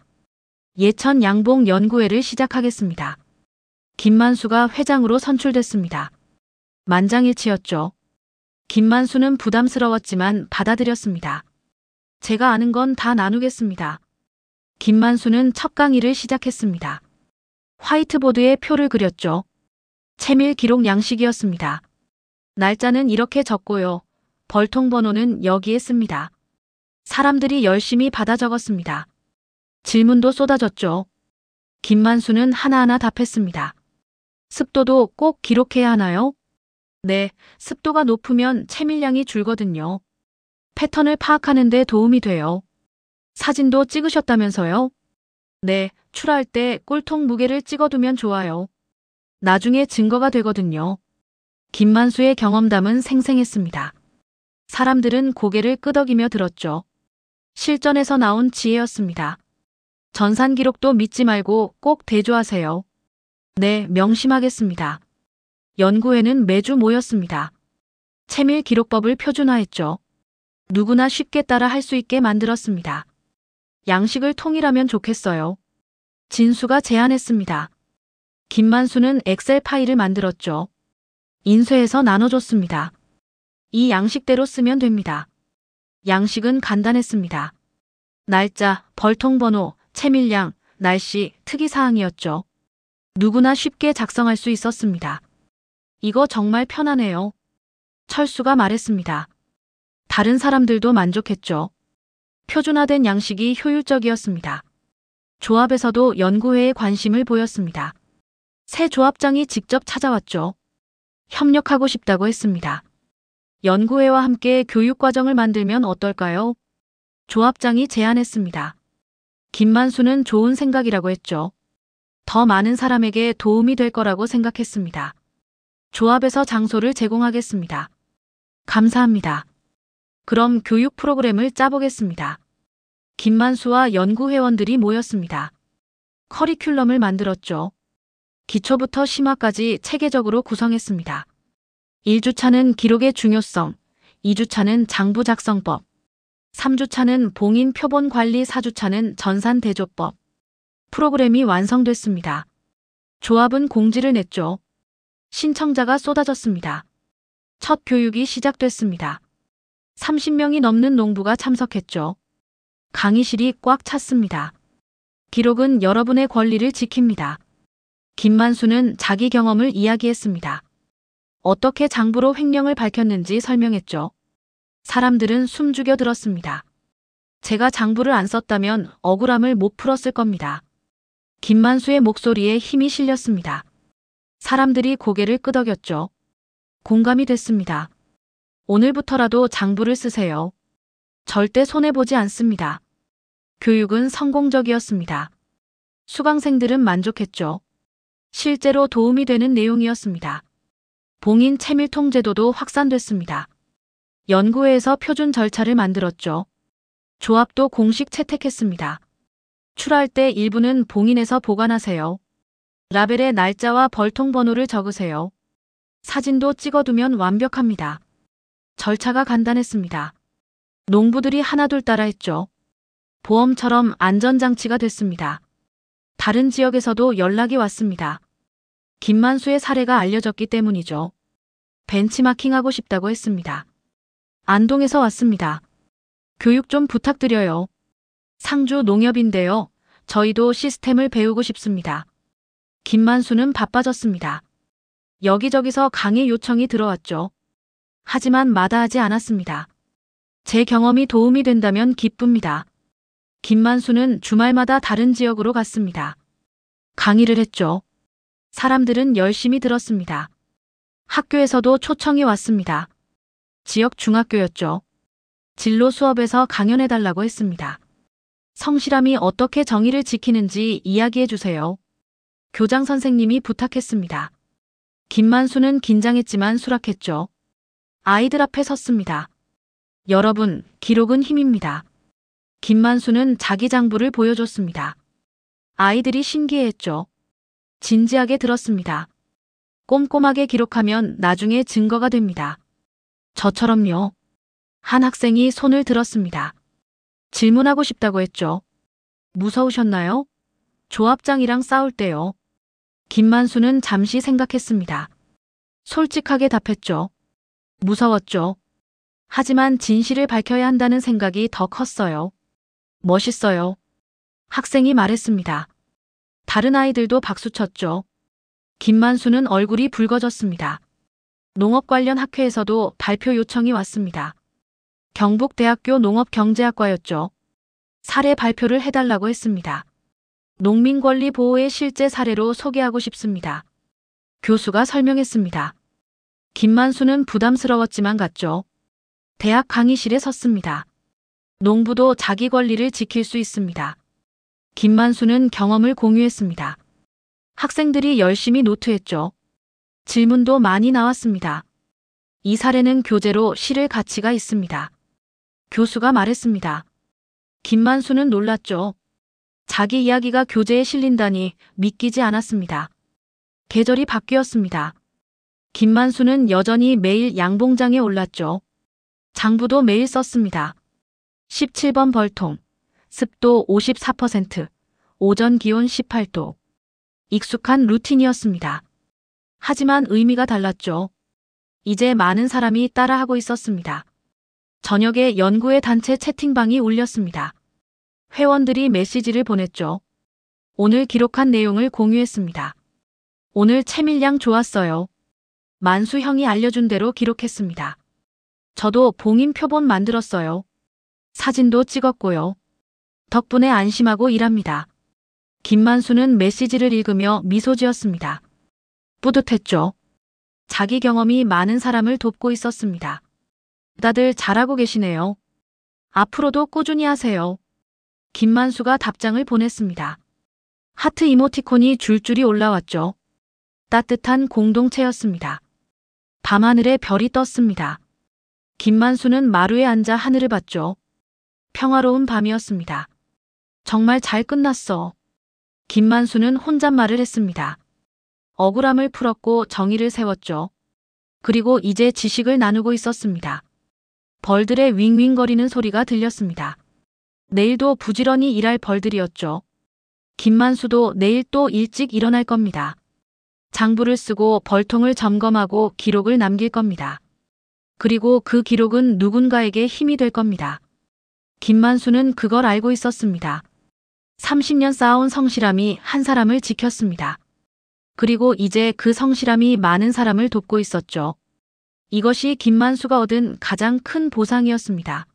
예천 양봉 연구회를 시작하겠습니다. 김만수가 회장으로 선출됐습니다. 만장일치였죠. 김만수는 부담스러웠지만 받아들였습니다. 제가 아는 건 다 나누겠습니다. 김만수는 첫 강의를 시작했습니다. 화이트보드에 표를 그렸죠. 체밀 기록 양식이었습니다. 날짜는 이렇게 적고요. 벌통 번호는 여기에 씁니다. 사람들이 열심히 받아 적었습니다. 질문도 쏟아졌죠. 김만수는 하나하나 답했습니다. 습도도 꼭 기록해야 하나요? 네, 습도가 높으면 채밀량이 줄거든요. 패턴을 파악하는 데 도움이 돼요. 사진도 찍으셨다면서요? 네, 출하할 때 꿀통 무게를 찍어두면 좋아요. 나중에 증거가 되거든요. 김만수의 경험담은 생생했습니다. 사람들은 고개를 끄덕이며 들었죠. 실전에서 나온 지혜였습니다. 전산 기록도 믿지 말고 꼭 대조하세요. 네, 명심하겠습니다. 연구회는 매주 모였습니다. 체밀 기록법을 표준화했죠. 누구나 쉽게 따라 할 수 있게 만들었습니다. 양식을 통일하면 좋겠어요. 진수가 제안했습니다. 김만수는 엑셀 파일을 만들었죠. 인쇄해서 나눠줬습니다. 이 양식대로 쓰면 됩니다. 양식은 간단했습니다. 날짜, 벌통번호, 채밀량, 날씨, 특이사항이었죠. 누구나 쉽게 작성할 수 있었습니다. 이거 정말 편하네요. 철수가 말했습니다. 다른 사람들도 만족했죠. 표준화된 양식이 효율적이었습니다. 조합에서도 연구회에 관심을 보였습니다. 새 조합장이 직접 찾아왔죠. 협력하고 싶다고 했습니다. 연구회와 함께 교육과정을 만들면 어떨까요? 조합장이 제안했습니다. 김만수는 좋은 생각이라고 했죠. 더 많은 사람에게 도움이 될 거라고 생각했습니다. 조합에서 장소를 제공하겠습니다. 감사합니다. 그럼 교육 프로그램을 짜보겠습니다. 김만수와 연구회원들이 모였습니다. 커리큘럼을 만들었죠. 기초부터 심화까지 체계적으로 구성했습니다. 1주차는 기록의 중요성, 2주차는 장부 작성법, 3주차는 봉인 표본 관리, 4주차는 전산 대조법. 프로그램이 완성됐습니다. 조합은 공지를 냈죠. 신청자가 쏟아졌습니다. 첫 교육이 시작됐습니다. 30명이 넘는 농부가 참석했죠. 강의실이 꽉 찼습니다. 기록은 여러분의 권리를 지킵니다. 김만수는 자기 경험을 이야기했습니다. 어떻게 장부로 횡령을 밝혔는지 설명했죠. 사람들은 숨죽여 들었습니다. 제가 장부를 안 썼다면 억울함을 못 풀었을 겁니다. 김만수의 목소리에 힘이 실렸습니다. 사람들이 고개를 끄덕였죠. 공감이 됐습니다. 오늘부터라도 장부를 쓰세요. 절대 손해보지 않습니다. 교육은 성공적이었습니다. 수강생들은 만족했죠. 실제로 도움이 되는 내용이었습니다. 봉인 채밀통 제도도 확산됐습니다. 연구회에서 표준 절차를 만들었죠. 조합도 공식 채택했습니다. 출하할 때 일부는 봉인해서 보관하세요. 라벨에 날짜와 벌통 번호를 적으세요. 사진도 찍어두면 완벽합니다. 절차가 간단했습니다. 농부들이 하나둘 따라했죠. 보험처럼 안전장치가 됐습니다. 다른 지역에서도 연락이 왔습니다. 김만수의 사례가 알려졌기 때문이죠. 벤치마킹하고 싶다고 했습니다. 안동에서 왔습니다. 교육 좀 부탁드려요. 상주 농협인데요. 저희도 시스템을 배우고 싶습니다. 김만수는 바빠졌습니다. 여기저기서 강의 요청이 들어왔죠. 하지만 마다하지 않았습니다. 제 경험이 도움이 된다면 기쁩니다. 김만수는 주말마다 다른 지역으로 갔습니다. 강의를 했죠. 사람들은 열심히 들었습니다. 학교에서도 초청이 왔습니다. 지역 중학교였죠. 진로 수업에서 강연해달라고 했습니다. 성실함이 어떻게 정의를 지키는지 이야기해 주세요. 교장 선생님이 부탁했습니다. 김만수는 긴장했지만 수락했죠. 아이들 앞에 섰습니다. 여러분, 기록은 힘입니다. 김만수는 자기 장부를 보여줬습니다. 아이들이 신기해했죠. 진지하게 들었습니다. 꼼꼼하게 기록하면 나중에 증거가 됩니다. 저처럼요. 한 학생이 손을 들었습니다. 질문하고 싶다고 했죠. 무서우셨나요? 조합장이랑 싸울 때요. 김만수는 잠시 생각했습니다. 솔직하게 답했죠. 무서웠죠. 하지만 진실을 밝혀야 한다는 생각이 더 컸어요. 멋있어요. 학생이 말했습니다. 다른 아이들도 박수쳤죠. 김만수는 얼굴이 붉어졌습니다. 농업 관련 학회에서도 발표 요청이 왔습니다. 경북대학교 농업경제학과였죠. 사례 발표를 해달라고 했습니다. 농민 권리 보호의 실제 사례로 소개하고 싶습니다. 교수가 설명했습니다. 김만수는 부담스러웠지만 갔죠. 대학 강의실에 섰습니다. 농부도 자기 권리를 지킬 수 있습니다. 김만수는 경험을 공유했습니다. 학생들이 열심히 노트했죠. 질문도 많이 나왔습니다. 이 사례는 교재로 실을 가치가 있습니다. 교수가 말했습니다. 김만수는 놀랐죠. 자기 이야기가 교재에 실린다니 믿기지 않았습니다. 계절이 바뀌었습니다. 김만수는 여전히 매일 양봉장에 올랐죠. 장부도 매일 썼습니다. 17번 벌통, 습도 54%, 오전 기온 18도. 익숙한 루틴이었습니다. 하지만 의미가 달랐죠. 이제 많은 사람이 따라하고 있었습니다. 저녁에 연구회 단체 채팅방이 울렸습니다. 회원들이 메시지를 보냈죠. 오늘 기록한 내용을 공유했습니다. 오늘 채밀량 좋았어요. 만수 형이 알려준 대로 기록했습니다. 저도 봉인 표본 만들었어요. 사진도 찍었고요. 덕분에 안심하고 일합니다. 김만수는 메시지를 읽으며 미소 지었습니다. 뿌듯했죠. 자기 경험이 많은 사람을 돕고 있었습니다. 다들 잘하고 계시네요. 앞으로도 꾸준히 하세요. 김만수가 답장을 보냈습니다. 하트 이모티콘이 줄줄이 올라왔죠. 따뜻한 공동체였습니다. 밤하늘에 별이 떴습니다. 김만수는 마루에 앉아 하늘을 봤죠. 평화로운 밤이었습니다. 정말 잘 끝났어. 김만수는 혼잣말을 했습니다. 억울함을 풀었고 정의를 세웠죠. 그리고 이제 지식을 나누고 있었습니다. 벌들의 윙윙거리는 소리가 들렸습니다. 내일도 부지런히 일할 벌들이었죠. 김만수도 내일 또 일찍 일어날 겁니다. 장부를 쓰고 벌통을 점검하고 기록을 남길 겁니다. 그리고 그 기록은 누군가에게 힘이 될 겁니다. 김만수는 그걸 알고 있었습니다. 30년 쌓아온 성실함이 한 사람을 지켰습니다. 그리고 이제 그 성실함이 많은 사람을 돕고 있었죠. 이것이 김만수가 얻은 가장 큰 보상이었습니다.